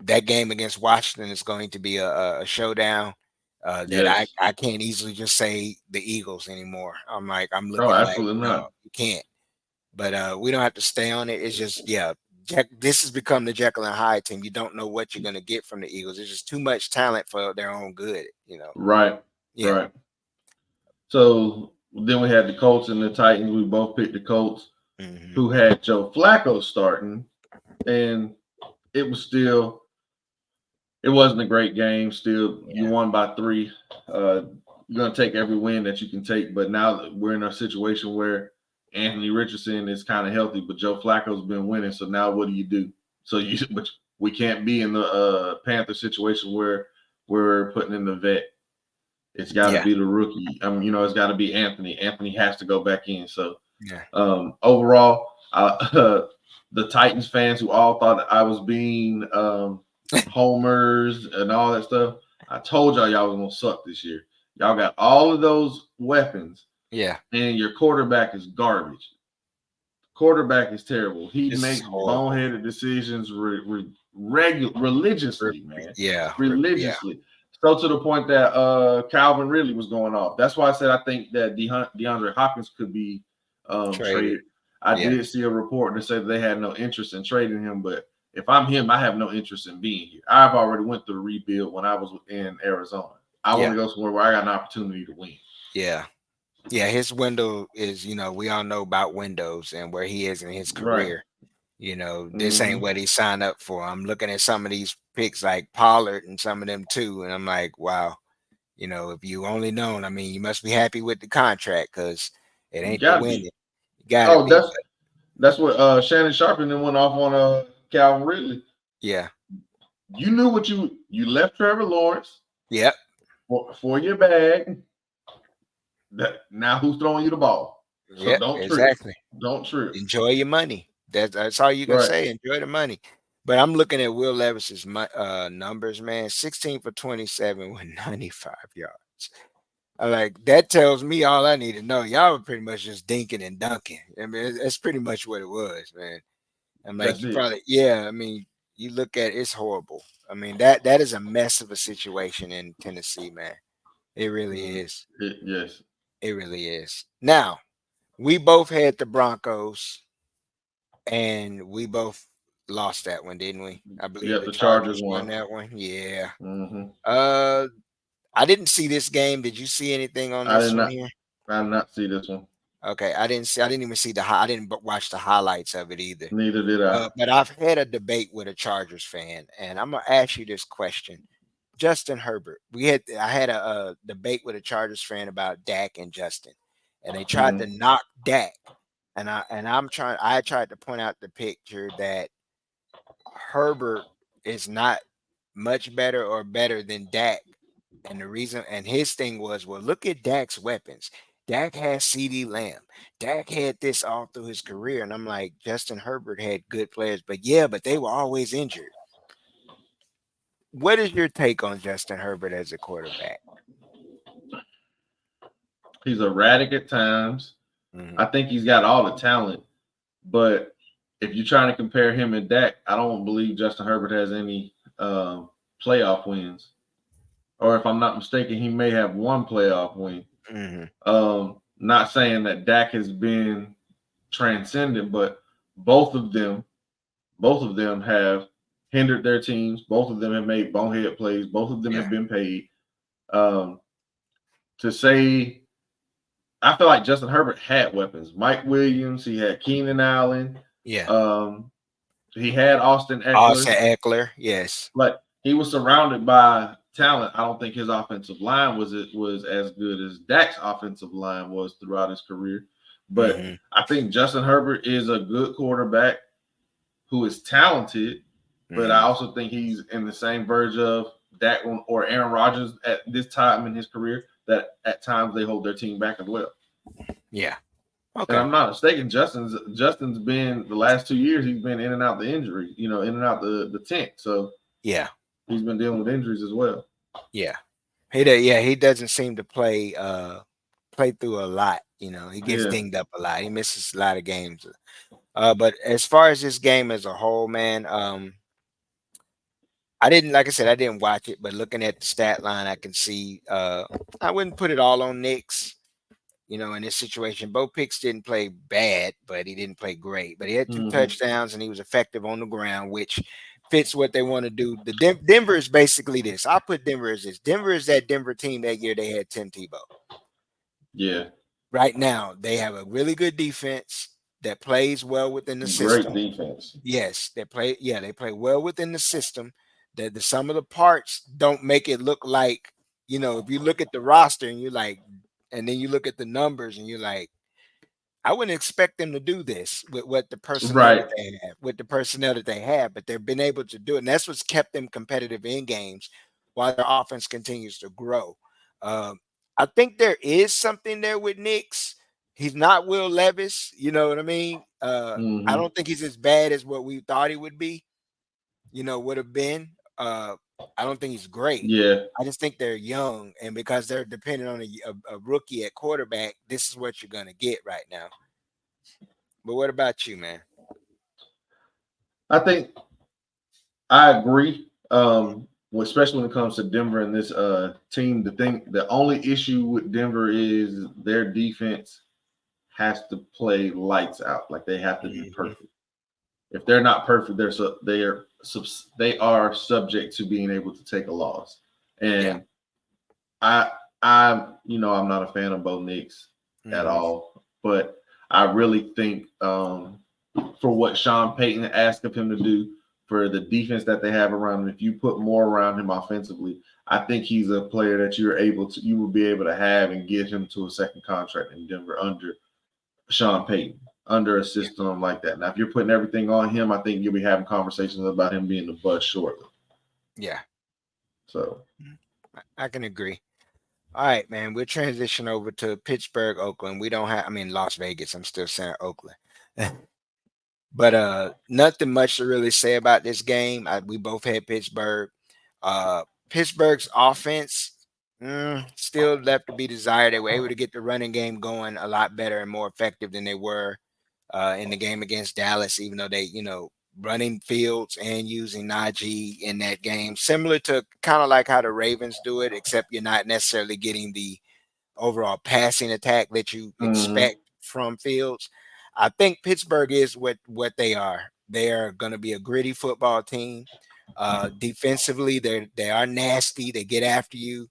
that game against Washington is going to be a showdown. That I, Yes. I can't easily just say the Eagles anymore. I'm Oh, looking like absolutely no, not. you can't. But we don't have to stay on it. It's just yeah, this has become the Jekyll and Hyde team. You don't know what you're gonna get from the Eagles. There's just too much talent for their own good. Right. Yeah. Right. So then we had the Colts and the Titans. We both picked the Colts, Hmm. who had Joe Flacco starting, and it was still it wasn't a great game. Still, you Yeah. won by 3. You're gonna take every win that you can take, but now we're in a situation where Anthony Richardson is kind of healthy, but Joe Flacco's been winning. So now what do you do? But we can't be in the Panther situation where we're putting in the vet. It's got to Yeah. be the rookie. It's got to be Anthony. Anthony has to go back in. So Yeah. overall, the Titans fans who all thought I was being homers and all that stuff, I told y'all was gonna suck this year. Y'all got all of those weapons, Yeah. and your quarterback is garbage. Quarterback is terrible. He This is makes horrible. boneheaded decisions religiously, man, Yeah. Yeah. religiously. So to the point that Calvin Ridley was going off. That's why I said I think that DeAndre Hopkins could be Traded. traded. I Yeah. did see a report that said they had no interest in trading him, but if I'm him, I have no interest in being here. I've already went through the rebuild when I was in Arizona. I want Yeah. to go somewhere where I got an opportunity to win. Yeah. Yeah. His window is, we all know about windows and where he is in his Right. career. This ain't Hmm. what he signed up for. I'm looking at some of these picks like Pollard and some of them too, and I'm like, wow. If you only known, I mean, you must be happy with the contract because it You ain't the got to winning. be. You got to Oh, be. that's what Shannon Sharpen then went off on Calvin Ridley. Yeah. You knew what you left Trevor Lawrence Yep. for your bag. Now who's throwing you the ball? So Yep. don't trip. Exactly. Don't trip. Enjoy your money. That's all you can Right. say. Enjoy the money. But I'm looking at Will Levis's numbers, man. 16 for 27 with 95 yards. Like that tells me all I need to know. Y'all were pretty much just dinking and dunking. I mean, it's pretty much what it was, man. I'm like, That's you it. probably, yeah. I mean, you look at it's horrible. I mean, that is a mess of a situation in Tennessee, man. It really Mm, is. yes. It really is. Now, we both had the Broncos, and we both lost that one, didn't we? I believe Yep. the The Chargers Chargers won won. that one. Yeah. Hmm. Uh, I didn't see this game. Did you see anything on I did this one not. here? I did not see this one. Okay, I didn't see. I didn't even see I didn't watch the highlights of it either. Neither did I. But I've had a debate with a Chargers fan, and I'm gonna ask you this question: Justin Herbert. I had a debate with a Chargers fan about Dak and Justin, and they tried to Hmm. knock Dak, I tried to point out the picture that Herbert is not much better or better than Dak. And the reason, and his thing was, well, look at Dak's weapons. Dak has CD Lamb. Dak had this all through his career. And I'm like, Justin Herbert had good players, but yeah, but they were always injured. What is your take on Justin Herbert as a quarterback? He's erratic at times. Hmm. I think he's got all the talent, but if you're trying to compare him and Dak, I don't believe Justin Herbert has any playoff wins. Or if I'm not mistaken, he may have one playoff win. Hmm. Not saying that Dak has been transcendent, but both of them, both of them have hindered their teams. Both of them have made bonehead plays. Both of them Yeah. have been paid. Um, to say, I feel like Justin Herbert had weapons. Mike Williams, he had Keenan Allen, Yeah. um, he had Austin Austin Eckler. Eckler. Yes. Like he was surrounded by talent. I don't think his offensive line was as good as Dak's offensive line was throughout his career. But Hmm. I think Justin Herbert is a good quarterback who is talented, but I Hmm. also think he's in the same verge of Dak or Aaron Rodgers at this time in his career that at times they hold their team back as well. Yeah. And Okay. I'm not mistaken, Justin's been the last 2 years he's been in and out the injury, in and out the tent. So Yeah. he's been dealing with injuries as well. Yeah. Yeah, he doesn't seem to play through a lot. He gets Yeah. dinged up a lot. He misses a lot of games. But as far as this game as a whole, man, I didn't like I said, I didn't watch it, but looking at the stat line, I can see I wouldn't put it all on Knicks, in this situation. Bo Picks didn't play bad, but he didn't play great. But he had two Hmm. touchdowns and he was effective on the ground, which fits what they want to do. Denver is basically this. I put Denver as this. Denver is that Denver team that year they had Tim Tebow. Yeah. Right now, they have a really good defense that plays well within the Great system. defense. Yes, they play well within the system. That the some of the parts don't make it look like, if you look at the roster and you're like, and then you look at the numbers and you're like, I wouldn't expect them to do this with what the personnel Right. that they have, but they've been able to do it. And that's what's kept them competitive in games while their offense continues to grow. Um, I think there is something there with Knicks. He's not Will Levis, you know what I mean? I Hmm. don't think he's as bad as what we thought he would be, would have been. I don't think he's great. Yeah. I just think they're young, and because they're dependent on a rookie at quarterback, this is what you're gonna get right now. But what about you, man? I think I agree. Especially when it comes to Denver and this team, the only issue with Denver is their defense has to play lights out. Like they have to be Mhm. perfect. If they're not perfect, they are subject to being able to take a loss. Yeah. And I I'm not a fan of Bo Nix at Mhm. all, but I really think for what Sean Payton asked of him to do, for the defense that they have around him, if you put more around him offensively, I think he's a player that you will be able to have and get him to a second contract in Denver under Sean Payton, under a Yeah. system like that. Now, if you're putting everything on him, I think you'll be having conversations about him being the bust shortly. Yeah. So Mhm. I can agree. All right, man. We'll transition over to Pittsburgh, Oakland. We don't have, I mean, Las Vegas. I'm still saying Oakland. But nothing much to really say about this game. We both had Pittsburgh. Pittsburgh's offense. Still left to be desired. They were able to get the running game going a lot better and more effective than they were in the game against Dallas, even though they, running Fields and using Najee in that game, similar to kind of like how the Ravens do it, except you're not necessarily getting the overall passing attack that you Mm-hmm. expect from Fields. I think Pittsburgh is what they are. They are going to be a gritty football team. Defensively, they are nasty. They get after you.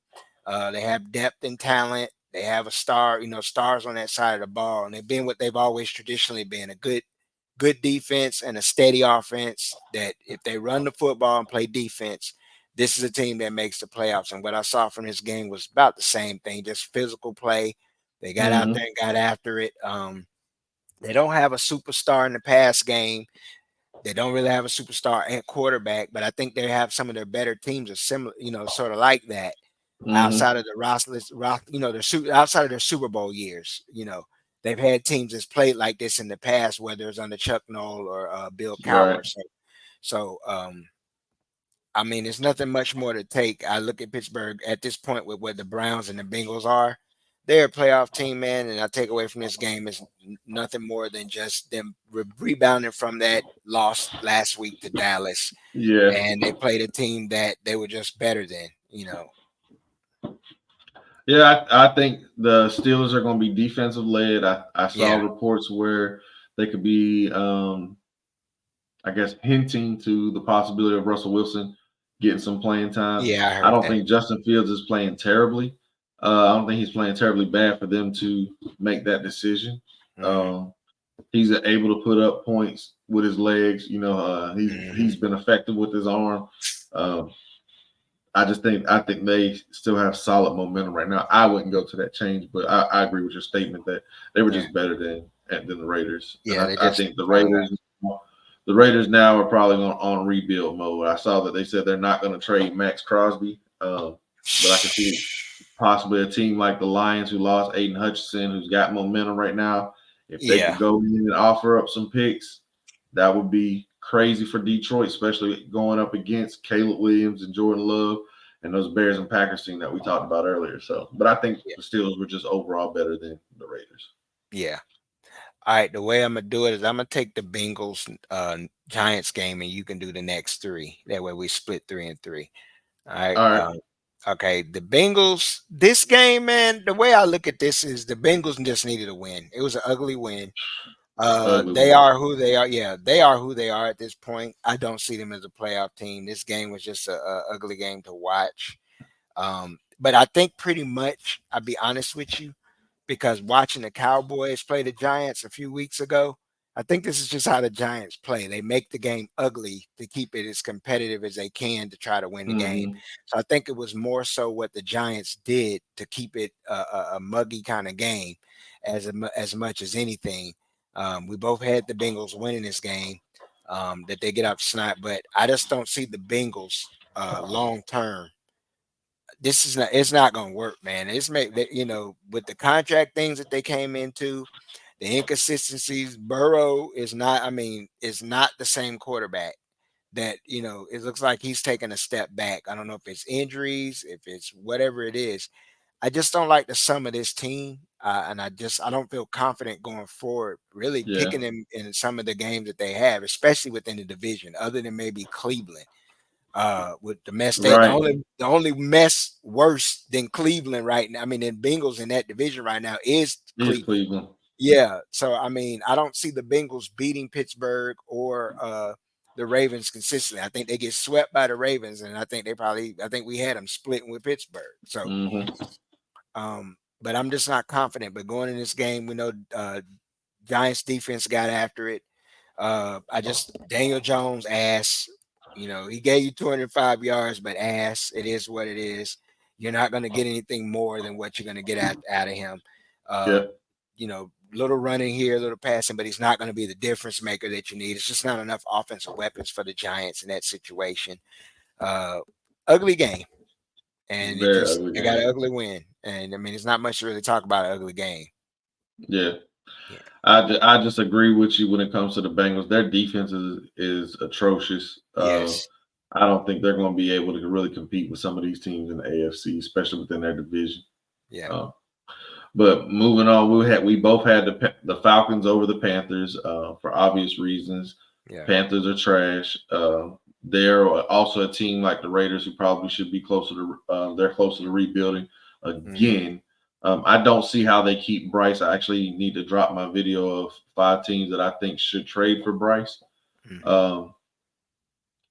They have depth and talent. They have a star, stars on that side of the ball, and they've been what they've always traditionally been, a good defense and a steady offense. That if they run the football and play defense, this is a team that makes the playoffs. And what I saw from this game was about the same thing, just physical play. They got out there Mm-hmm. and got after it. They don't have a superstar in the pass game. They don't really have a superstar at quarterback, but I think they have some of their better teams are similar, sort of like that. Mm-hmm. Outside of the outside of their Super Bowl years, they've had teams that's played like this in the past, whether it's under Chuck Noll or Bill Right. Cowher. So, I mean, there's nothing much more to take. I look at Pittsburgh at this point with what the Browns and the Bengals are. They're a playoff team, man, and I take away from this game is nothing more than just them rebounding from that loss last week to Dallas, Yeah. and they played a team that they were just better than. Yeah, I think the Steelers are going to be defensive led. I saw Yeah, reports where they could be, I guess, hinting to the possibility of Russell Wilson getting some playing time. yeah, I I heard don't that. think Justin Fields is playing terribly. I don't think he's playing terribly bad for them to make that decision. Mm, Um, he's able to put up points with his legs. hmm He's been effective with his arm. Um, I think they still have solid momentum right now. I wouldn't go to that change, but I agree with your statement that they were Yeah, just better than the Raiders, and yeah, I, they I just think the playing Raiders the Raiders now are probably on rebuild mode. I saw that they said they're not going to trade Max Crosby, but I can see possibly a team like the Lions who lost Aiden Hutchinson, who's got momentum right now. If they Yeah, could go in and offer up some picks, that would be crazy for Detroit, especially going up against Caleb Williams and Jordan Love and those Bears and Packers team that we talked about earlier. So, but I think yeah, the Steelers were just overall better than the Raiders. yeah. All right, the way I'm gonna do it is I'm gonna take the Bengals Giants game, and you can do the next three. That way we split 3-3. All right. All right, Okay, the Bengals. This game, man. The way I look at this is the Bengals just needed a win. It was an ugly win. ugly They win. are who they are. Yeah, they are who they are at this point. I don't see them as a playoff team. This game was just a ugly game to watch. But I think pretty much, I'll be honest with you, because watching the Cowboys play the Giants a few weeks ago, I think this is just how the Giants play. They make the game ugly to keep it as competitive as they can to try to win the game. Mm-hmm. So I think it was more so what the Giants did to keep it a muggy kind of game as much as anything. We both had the Bengals winning this game, that they get up snot, but I just don't see the Bengals long term. This is not, it's not going to work, man. It's make that, with the contract things that they came into, the inconsistencies. Burrow is not, I mean, is not the same quarterback. That, it looks like he's taking a step back. I don't know if it's injuries, if it's whatever it is. I just don't like the sum of this team, and I don't feel confident going forward. Really Yeah, picking them in some of the games that they have, especially within the division, other than maybe Cleveland. With the mess, the right. only mess worse than Cleveland right now. I mean, in Bengals in that division right now is Is Cleveland. Cleveland. Yeah. So I mean, I don't see the Bengals beating Pittsburgh or the Ravens consistently. I think they get swept by the Ravens, and I think we had them splitting with Pittsburgh. So, Mm-hmm. but I'm just not confident. But going in this game, we know Giants defense got after it. I just Daniel Jones ass. He gave you 205 yards, but ass. It is what it is. You're not going to get anything more than what you're going to get out of him. Uh, Yep. little running here, little passing, but he's not going to be the difference maker that you need. It's just not enough offensive weapons for the Giants in that situation. Uh, ugly game, and Very ugly they got game. an ugly win. And I mean, it's not much to really talk about an ugly game. Yeah. Yeah. I just agree with you when it comes to the Bengals. Their defense is atrocious. Yes. I don't think they're going to be able to really compete with some of these teams in the AFC, especially within their division. Yeah. Uh, but moving on, we both had the Falcons over the Panthers for obvious reasons. Yeah. Panthers are trash. They're also a team like the Raiders who probably should be closer to. They're closer to rebuilding Mm-hmm. again. I don't see how they keep Bryce. I actually need to drop my video of 5 teams that I think should trade for Bryce. Mm-hmm. Um,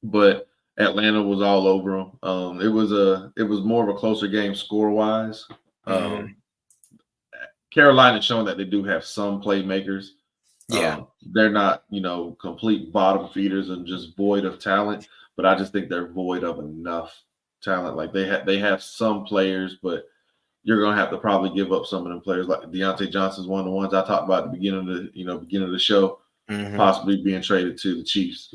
but Atlanta was all over them. It was more of a closer game score wise. Mm-hmm. Um, Carolina showing that they do have some playmakers. Yeah. They're not, complete bottom feeders and just void of talent, but I just think they're void of enough talent. Like they have some players, but you're gonna have to probably give up some of them players. Like Deontay Johnson's one of the ones I talked about at the beginning of the show, Mm-hmm. possibly being traded to the Chiefs.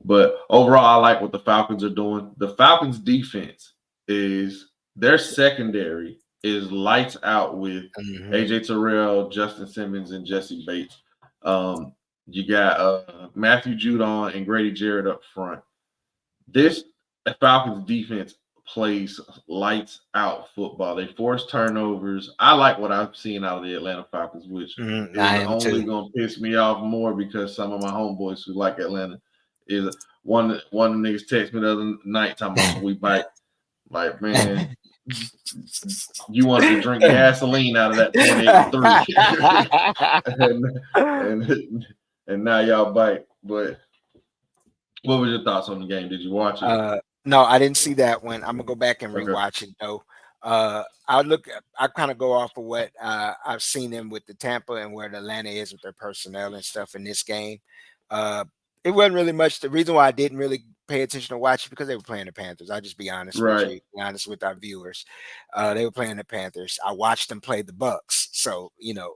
But overall, I like what the Falcons are doing. The Falcons defense is their secondary is lights out with Mm-hmm. AJ Terrell, Justin Simmons, and Jesse Bates. You got Matthew Judon and Grady Jarrett up front. This Falcons defense plays lights out football. They force turnovers. I like what I'm seeing out of the Atlanta Falcons, which Mm-hmm. is I am only too. going to piss me off more because some of my homeboys who like Atlanta is one of the niggas text me the other night talking about some we bite. Like, man, you wanted to drink gasoline out of that 28-3. and and now y'all bite. But what was your thoughts on the game? Did you watch it? No, I didn't see that one. I'm gonna go back and Okay. rewatch it though. I kind of go off of what I've seen them with the Tampa and where the Atlanta is with their personnel and stuff in this game. Uh, it wasn't really much. The reason why I didn't really pay attention to watch it because they were playing the Panthers. I'll just be honest with Right. you, be honest with our viewers. They were playing the Panthers. I watched them play the Bucks, so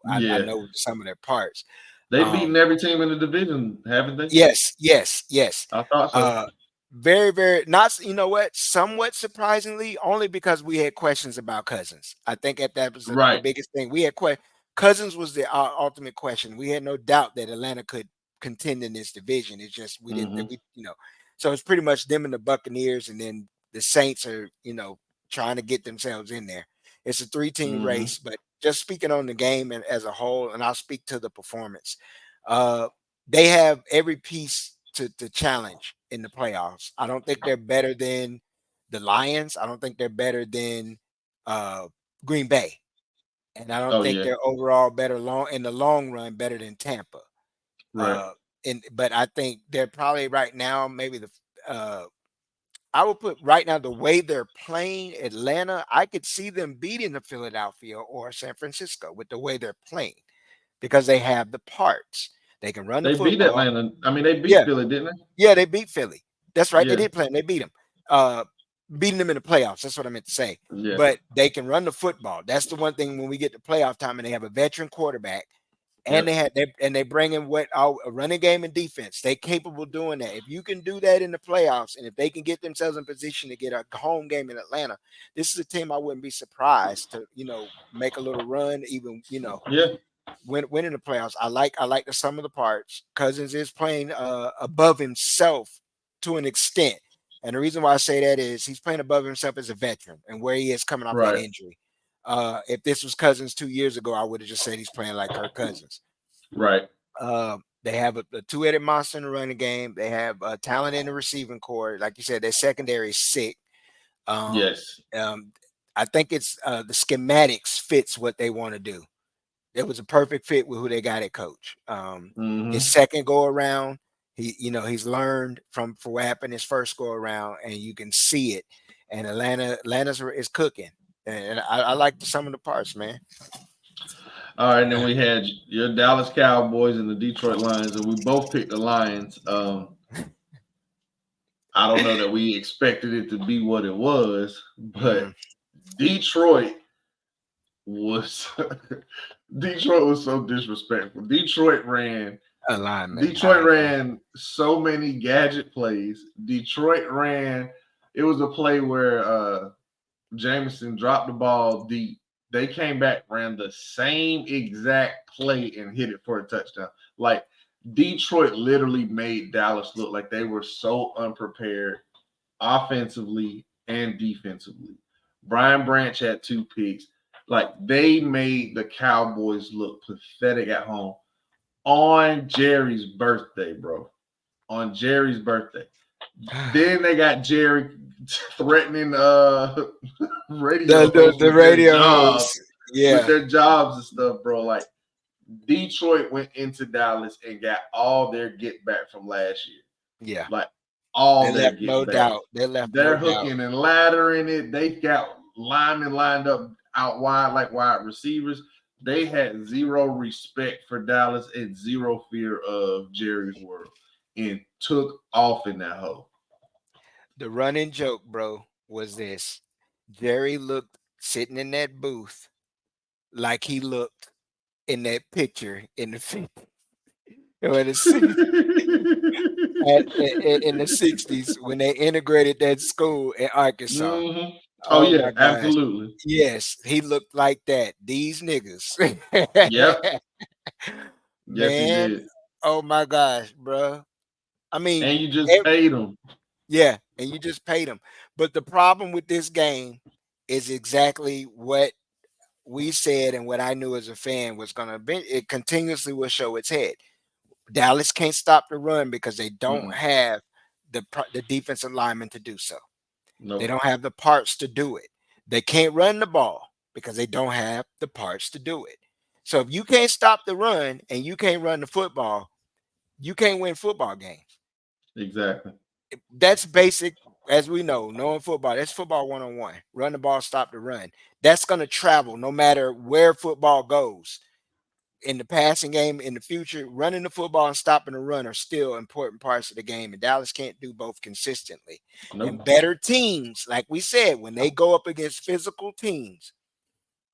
I Yeah. know some of their parts. They've beaten Um, every team in the division, haven't they? Yes, yes, yes. I thought so. Uh, very, very not. You know what? Somewhat surprisingly, only because we had questions about Cousins. I think that was the Right. biggest thing. We had Cousins was the ultimate question. We had no doubt that Atlanta could contend in this division. It's just we didn't. Mm-hmm. So it's pretty much them and the Buccaneers, and then the Saints are trying to get themselves in there. It's a three-team Mm-hmm. race, but just speaking on the game and as a whole, and I'll speak to the performance. Uh, they have every piece to challenge in the playoffs. I don't think they're better than the Lions. I don't think they're better than uh, Green Bay, and I don't Oh think yeah. they're overall better long in the long run better than Tampa. Right. Uh, but I think they're probably right now maybe the uh, I would put right now the way they're playing Atlanta. I could see them beating the Philadelphia or San Francisco with the way they're playing because they have the parts. They can run the They beat football. Atlanta. I mean, they beat Yeah, Philly, didn't they? yeah, they beat Philly. That's right. They Yeah. did play them. They beat them. Uh, beating them in the playoffs. That's what I meant to say. Yeah. But they can run the football. That's the one thing when we get to playoff time and they have a veteran quarterback and Yep. they bring in a running game and defense. They capable of doing that. If you can do that in the playoffs and if they can get themselves in position to get a home game in Atlanta, this is a team I wouldn't be surprised to, make a little run, even, Yeah. winning the playoffs. I like the sum of the parts. Cousins is playing above himself to an extent. And the reason why I say that is he's playing above himself as a veteran and where he is coming off that Right. injury. If this was Cousins 2 years ago, I would have just said he's playing like Kirk Cousins. Right. They have a two-headed monster in the running game. They have talent in the receiving core. Like you said, their secondary is sick. Um, Yes. um, I think it's the schematics fits what they want to do. It was a perfect fit with who they got at coach. His Mm-hmm. second go around, he's learned for what happened his first go around, and you can see it. And Atlanta's is cooking, and I like the sum of the parts, man. All right, and then we had your Dallas Cowboys and the Detroit Lions, and we both picked the Lions. I don't know that we expected it to be what it was, but Mm, Detroit was Detroit was so disrespectful. alignment. Detroit ran so many gadget plays. Detroit ran. It was a play where Jameson dropped the ball deep. They came back, ran the same exact play, and hit it for a touchdown. Like Detroit literally made Dallas look like they were so unprepared offensively and defensively. Brian Branch had 2 picks. Like they made the Cowboys look pathetic at home on Jerry's birthday, bro. On Jerry's birthday. Then they got Jerry threatening radio hosts The radio host. with Yeah, their jobs and stuff, bro. Like Detroit went into Dallas and got all their get back from last year. yeah. Like all They their left get no back. doubt. They left no They're doubt. hooking and laddering it. They got linemen lined up out wide like wide receivers. They had zero respect for Dallas and zero fear of Jerry's world and took off in that hole. The running joke, bro, was this. Jerry looked sitting in that booth like he looked in that picture in the 50s or the 60s, in the 60s when they integrated that school in Arkansas. hmm Oh Oh yeah, my gosh. absolutely. Yes, he looked like that. These niggas. Yep. Yes, he Man, did. oh my gosh, bro. I mean, And you just paid him. yeah, and you just paid them. But the problem with this game is exactly what we said and what I knew as a fan was going to be. It continuously will show its head. Dallas can't stop the run because they don't Mm-mm. have the defensive lineman to do so. They Nope. don't have the parts to do it. They can't run the ball because they don't have the parts to do it. So if you can't stop the run and you can't run the football, you can't win football games. Exactly. That's basic, as we know, knowing football. That's football 101. Run the ball, stop the run. That's going to travel no matter where football goes. In the passing game in the future, running the football and stopping the run are still important parts of the game. And Dallas can't do both consistently. And Nope. better teams, like we said, when they go up against physical teams,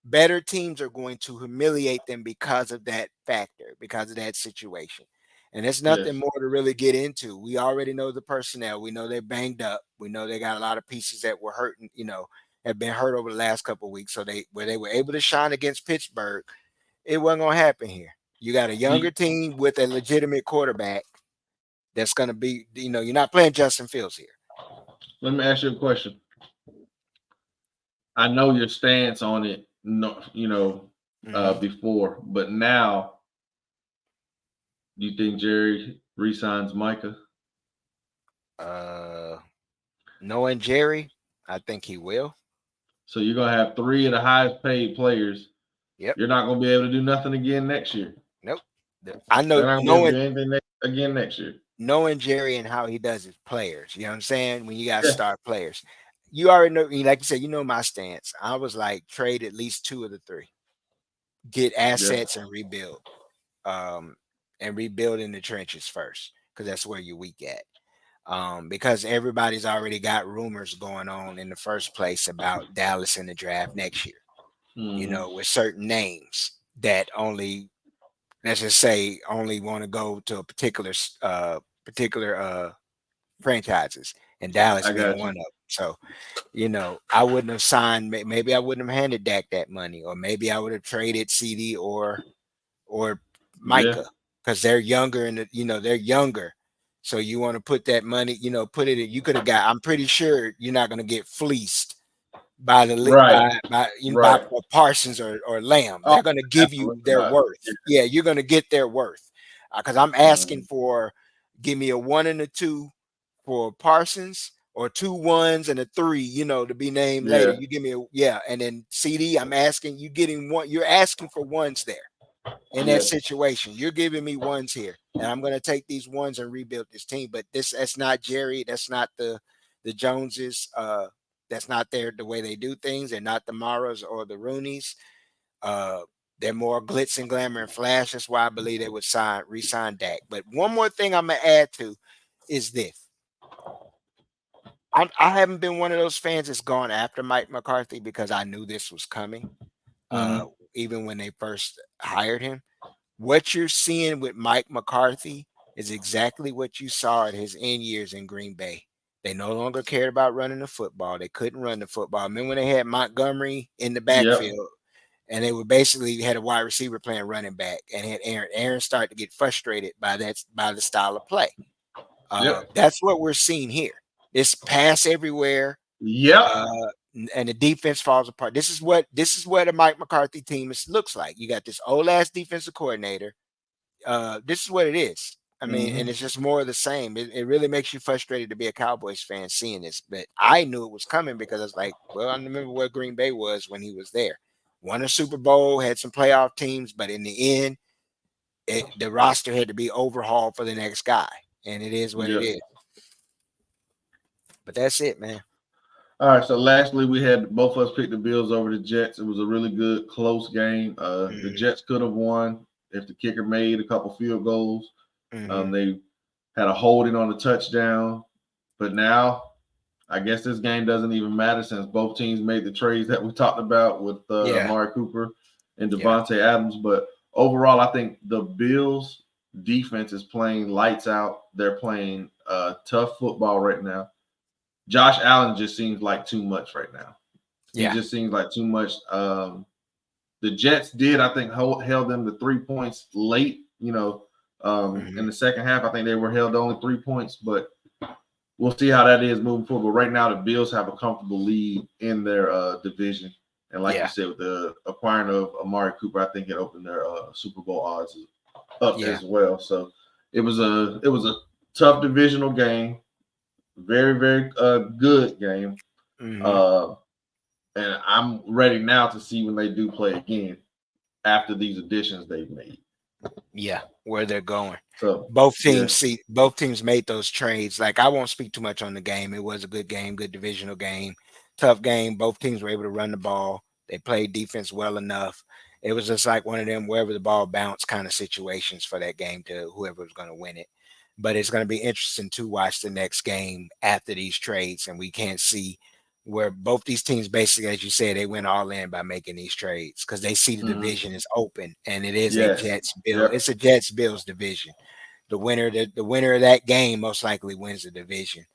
better teams are going to humiliate them because of that factor, because of that situation. And there's nothing Yes. more to really get into. We already know the personnel. We know they're banged up. We know they got a lot of pieces that were hurting, have been hurt over the last couple of weeks. So they were able to shine against Pittsburgh. It wasn't gonna happen here. You got a Do, younger team with a legitimate quarterback that's gonna be, you're not playing Justin Fields here. Let me ask you a question. I know your stance on it, no, Hmm. before, but now, do you think Jerry resigns Micah? Uh, Knowing Jerry, I think he will. So you're gonna have 3 of the highest paid players. Yep. You're not gonna be able to do nothing again next year. Nope. I know They're not gonna be able to do anything again next year. knowing Jerry and how he does his players. You know what I'm saying? When you got Yeah. star players, you already know. Like you said, you know my stance. I was like trade at least two of the three, get Yeah. assets and rebuild, um, and rebuild in the trenches first because that's where you're weak at. Because everybody's already got rumors going on in the first place about Dallas in the draft next year. hmm With certain names that only, let's just say, only want to go to a particular franchises, and Dallas I being got one you. of them. So, I wouldn't have signed. Maybe I wouldn't have handed Dak that money, or maybe I would have traded CD or Yeah. Micah because they're younger and they're younger. So you want to put that money, put it in. You could have got. I'm pretty sure you're not going to get fleeced by the Right. by Right. Parsons or Lamb. Oh, They're going to give you absolutely their not. worth. Yeah, you're going to get their worth because I'm asking Mhm. for give me a 1 and a 2 for Parsons or 2 1s and a 3. To be named later. Yeah. You give me and then CD. I'm asking you getting one. You're asking for ones there in that Yes. situation. You're giving me ones here, and I'm going to take these ones and rebuild this team. But that's not Jerry. That's not the Joneses. That's not the way they do things. They're not the Maras or the Rooneys. Uh, they're more glitz and glamour and flash. That's why I believe they would re-sign Dak. But one more thing I'm gonna add to is this. I haven't been one of those fans that's gone after Mike McCarthy because I knew this was coming. Uh, hmm Even when they first hired him. What you're seeing with Mike McCarthy is exactly what you saw at his end years in Green Bay. They no longer cared about running the football. They couldn't run the football. I mean, when they had Montgomery in the Yep. backfield and they were basically had a wide receiver playing running back, and had Aaron. Aaron started to get frustrated by the style of play. Yep. That's what we're seeing here. It's pass everywhere, Yep. uh, and the defense falls apart. This is what a Mike McCarthy team looks like. You got this old ass defensive coordinator. This is what it is. I mean, and Hmm. it's just more of the same. It really makes you frustrated to be a Cowboys fan seeing this. But I knew it was coming because I was like, well, I remember where Green Bay was when he was there. Won a Super Bowl, had some playoff teams, but in the end, the roster had to be overhauled for the next guy, and it is what it Yep. is. But that's it, man. All right. So lastly, we had both of us pick the Bills over the Jets. It was a really good close game. The Hmm. Jets could have won if the kicker made a couple field goals. Hmm. They had a holding on the touchdown, but now I guess this game doesn't even matter since both teams made the trades that we talked about with Yeah, Amari Cooper and yeah. Davante Adams. But overall, I think the Bills defense is playing lights out. They're playing tough football right now. Josh Allen just seems like too much right now. He Yeah. just seems like too much. The Jets did, I think, held them to 3 points late. In Hmm. the second half, I think they were held to only 3 points, but we'll see how that is moving forward. But right now, the Bills have a comfortable lead in their division, and like you Yeah. said, with the acquiring of Amari Cooper, I think it opened their Super Bowl odds up Yeah. as well. So it was a tough divisional game, very very good game, Hmm. uh, and I'm ready now to see when they do play again after these additions they've made. Yeah, where they're going. So yeah, Both teams made those trades. Like I won't speak too much on the game. It was a good game, good divisional game, tough game. Both teams were able to run the ball. They played defense well enough. It was just like one of them wherever the ball bounced kind of situations for that game to whoever was going to win it. But it's going to be interesting to watch the next game after these trades, and we can't see where both these teams basically, as you said, they went all in by making these trades because they see the mm-hmm. division is open and it is a Yes, Jets Bill. yep, It's a Jets Bills division. The winner of that game most likely wins the division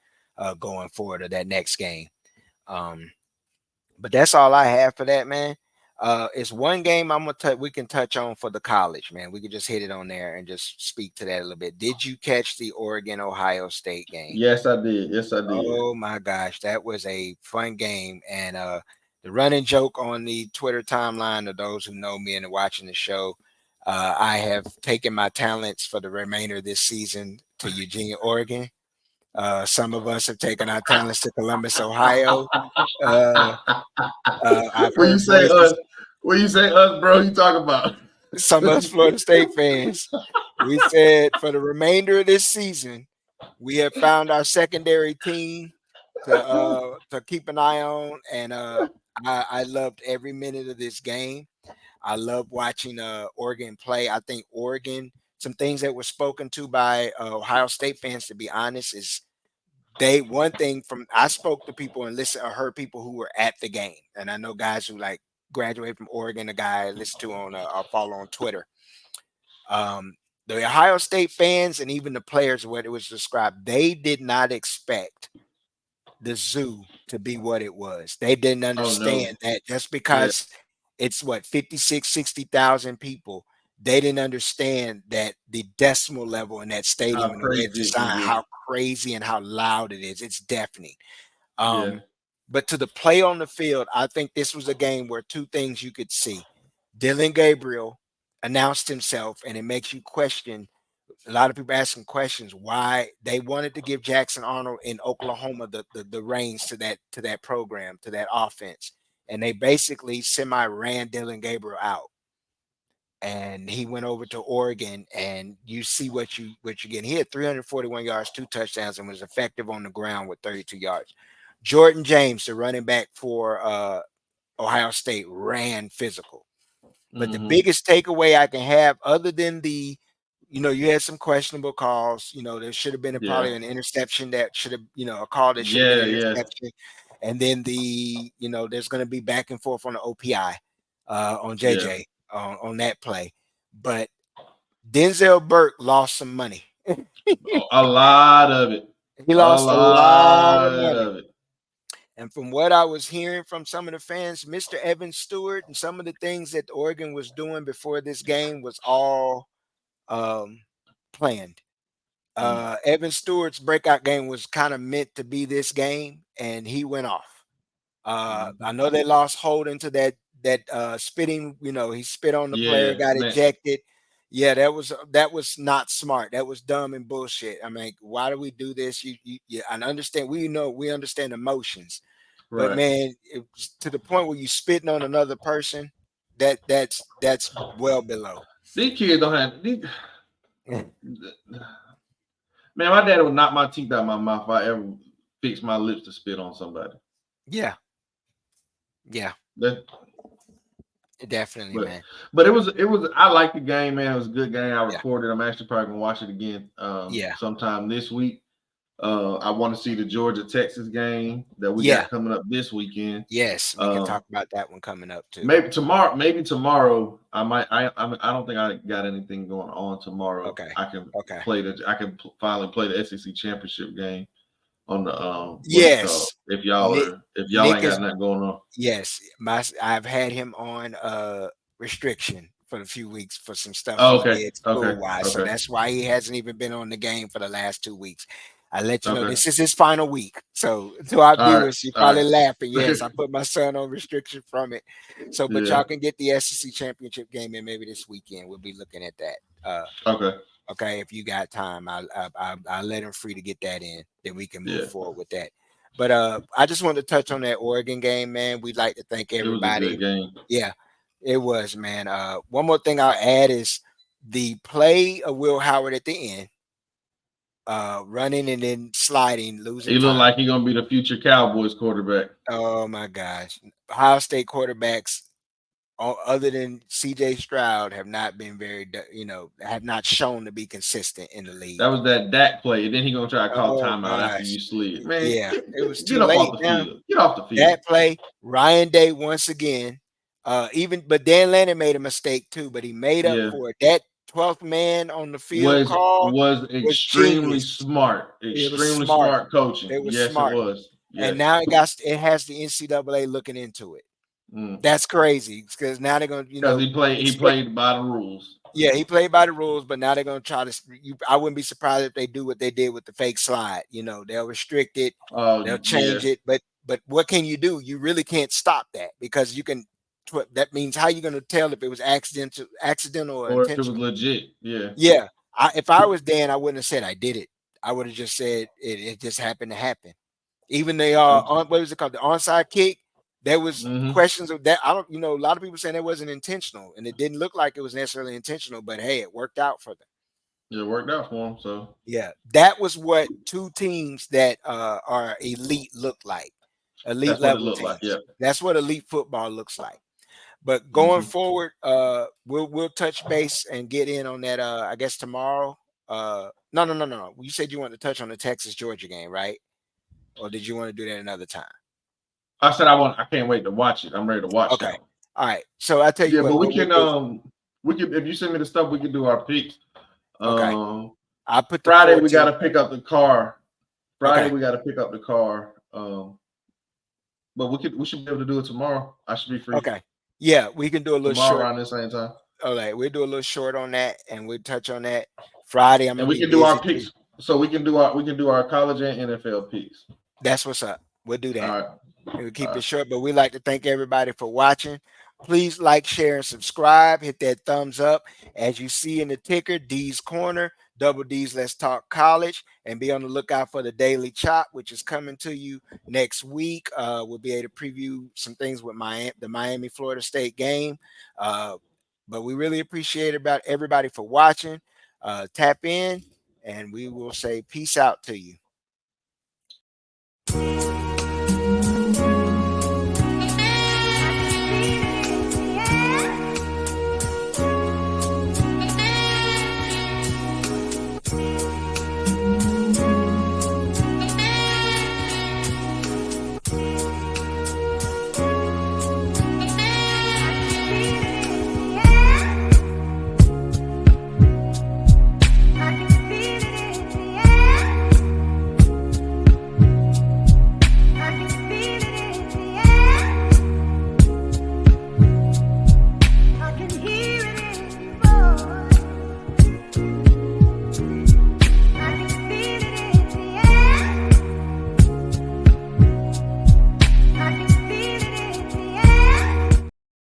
going forward of that next game. Um, but that's all I have for that, man. It's one game we can touch on for the college, man. We could just hit it on there and just speak to that a little bit. Did you catch the Oregon Ohio State game? yes I did, yes I did. Oh my gosh, that was a fun game. And the running joke on the Twitter timeline of those who know me and are watching the show, I have taken my talents for the remainder of this season to Eugene, Oregon. Some of us have taken our talents to Columbus, Ohio. Uh, I've when you heard say voices, us, when you say us, bro, you talk about. some of us Florida State fans. We said for the remainder of this season, we have found our secondary team to keep an eye on, and I loved every minute of this game. I love watching Oregon play. I think Oregon, some things that were spoken to by Ohio State fans, to be honest, is they one thing from I spoke to people and listened or heard people who were at the game, and I know guys who like graduated from Oregon. A guy I listen to on I follow on Twitter. Um, the Ohio State fans and even the players, what it was described, they did not expect the zoo to be what it was. They didn't Oh no, understand that just yeah, because it's what 56, 60,000 people, they didn't understand that the decimal level in that stadium how and the way it's crazy it can designed, get. how crazy and how loud it is. It's deafening. Yeah, Um, but to the play on the field, I think this was a game where two things you could see. Dylan Gabriel announced himself, and it makes you question a lot of people asking questions why they wanted to give Jackson Arnold in Oklahoma the reins to that program, to that offense. And they basically semi ran Dylan Gabriel out. And he went over to Oregon, and you see what you get. He had 341 yards, 2 touchdowns, and was effective on the ground with 32 yards. Jordan James, the running back for Ohio State, ran physical. But the mm-hmm. biggest takeaway I can have, other than you had some questionable calls. There should have been Yeah, probably an interception that should have, a call that should have been yeah, an yeah. interception. And then there's going to be back and forth on the OPI on Yeah, JJ on that play. But Denzel Burke lost some money. a lot of it, He a lost a lot of lot money. of it. And from what I was hearing from some of the fans, Mr. Evan Stewart and some of the things that Oregon was doing before this game was all um, planned. Mm, Evan Stewart's breakout game was kind of meant to be this game, and he went off. I mhm. know they lost hold into that spitting. He spit on the player, Yeah, got man. ejected. Yeah, that was not smart. That was dumb and bullshit. I mean, why do we do this? I understand. We understand emotions, but Right. man, it was to the point where you spitting on another person. That's well below. These kids don't have these, man, my dad would knock my teeth out of my mouth if I ever fix my lips to spit on somebody. Yeah, yeah, That, definitely, but man. but it was I like the game, man. It was a good game. I Yeah, recorded. I'm actually probably gonna watch it again yeah, sometime this week. I want to see the Georgia Texas game that we yeah. got coming up this weekend. Yes, we can Um, talk about that one coming up too. maybe tomorrow I might I don't think I got anything going on tomorrow. Okay, I can okay. finally play the SEC championship game on the what's it called? Yes, Nick. If y'all Nick ain't got is nothing going on. yes. I've had him on restriction for a few weeks for some stuff Oh, he okay, did okay, school wise. So okay, that's why he hasn't even been on the game for the last 2 weeks. I let you know okay. this is his final week. So to our All right, viewers, you're all probably laughing. right. Yes, I put my son on restriction from it. So, but Yeah. y'all can get the SEC championship game in maybe this weekend. We'll be looking at that. Okay. Okay, if you got time, I'll let him free to get that in. Then we can move Yeah. forward with that. But I just wanted to touch on that Oregon game, man. We'd like to thank It was a everybody. good game. Yeah, it was, man. One more thing I'll add is the play of Will Howard at the end, running and then sliding, losing He looked time. like he gonna be the future Cowboys quarterback. Oh my gosh, Ohio State quarterbacks, other than C.J. Stroud, have not been have not shown to be consistent in the That league. was that Dak play, and then he gonna try to call Oh timeout after gosh. you slid. Man, Yeah, it was too get up off late the now. field. Get off the field. That play, Ryan Day once again. But Dan Lanning made a mistake too, but he made up Yeah. for it. That 12th man on the field call Was was extremely genius. smart. It was Extremely smart. smart coaching. It was Yes, it smart. was. And Yes. now it has the NCAA looking into it. Mm. That's crazy because now they're gonna, Because he expect. played by the rules. Yeah, he played by the rules, but now they're gonna try to. I wouldn't be surprised if they do what they did with the fake slide. They'll restrict it, they'll Yeah. change it, but what can you do? You really can't stop that because you can. That means how you gonna tell if it was accidental or Or if it was intentional? legit. Yeah. Yeah, if I was Dan, I wouldn't have said I did it. I would have just said it just happened to happen. Even the what was it called? The onside kick. There was Mm-hmm. questions of that. I don't, a lot of people saying it wasn't intentional, and it didn't look like it was necessarily intentional. But hey, it worked out for them. It worked out for him. So Yeah, that was what two teams that are elite look like, elite that's what it level looked like. Yeah. teams. That's what elite football looks like. But going Mm-hmm. forward, we'll touch base and get in on that. I guess tomorrow. No, no, no, no, no. You said you wanted to touch on the Texas Georgia game, right? Or did you want to do that another time? I said I can't wait to watch it. I'm ready to watch that Okay. one. All right. So I tell you Yeah, but what we'll do. we can if you send me the stuff, we can do our picks. Okay. Um I put the Friday four we team. gotta pick up the car. Friday Okay. we gotta pick up the car. But we should be able to do it tomorrow. I should be free Okay. Yeah, we can do a little tomorrow short. around the same time. All right, we'll do a little short on that and we'll touch on that. Friday, I'm And gonna we be can do our busy too. picks. So we can do our college and NFL picks. That's what's up. We'll do All that. right. We'll All keep right. it short, but we'd like to thank everybody for watching. Please like, share, and subscribe. Hit that thumbs up. As you see in the ticker, D's Corner, Double D's Let's Talk College, and be on the lookout for the Daily Chop, which is coming to you next week. We'll be able to preview some things with the Miami Florida State game. Uh, but we really appreciate about everybody for watching. Tap in, and we will say peace out to you.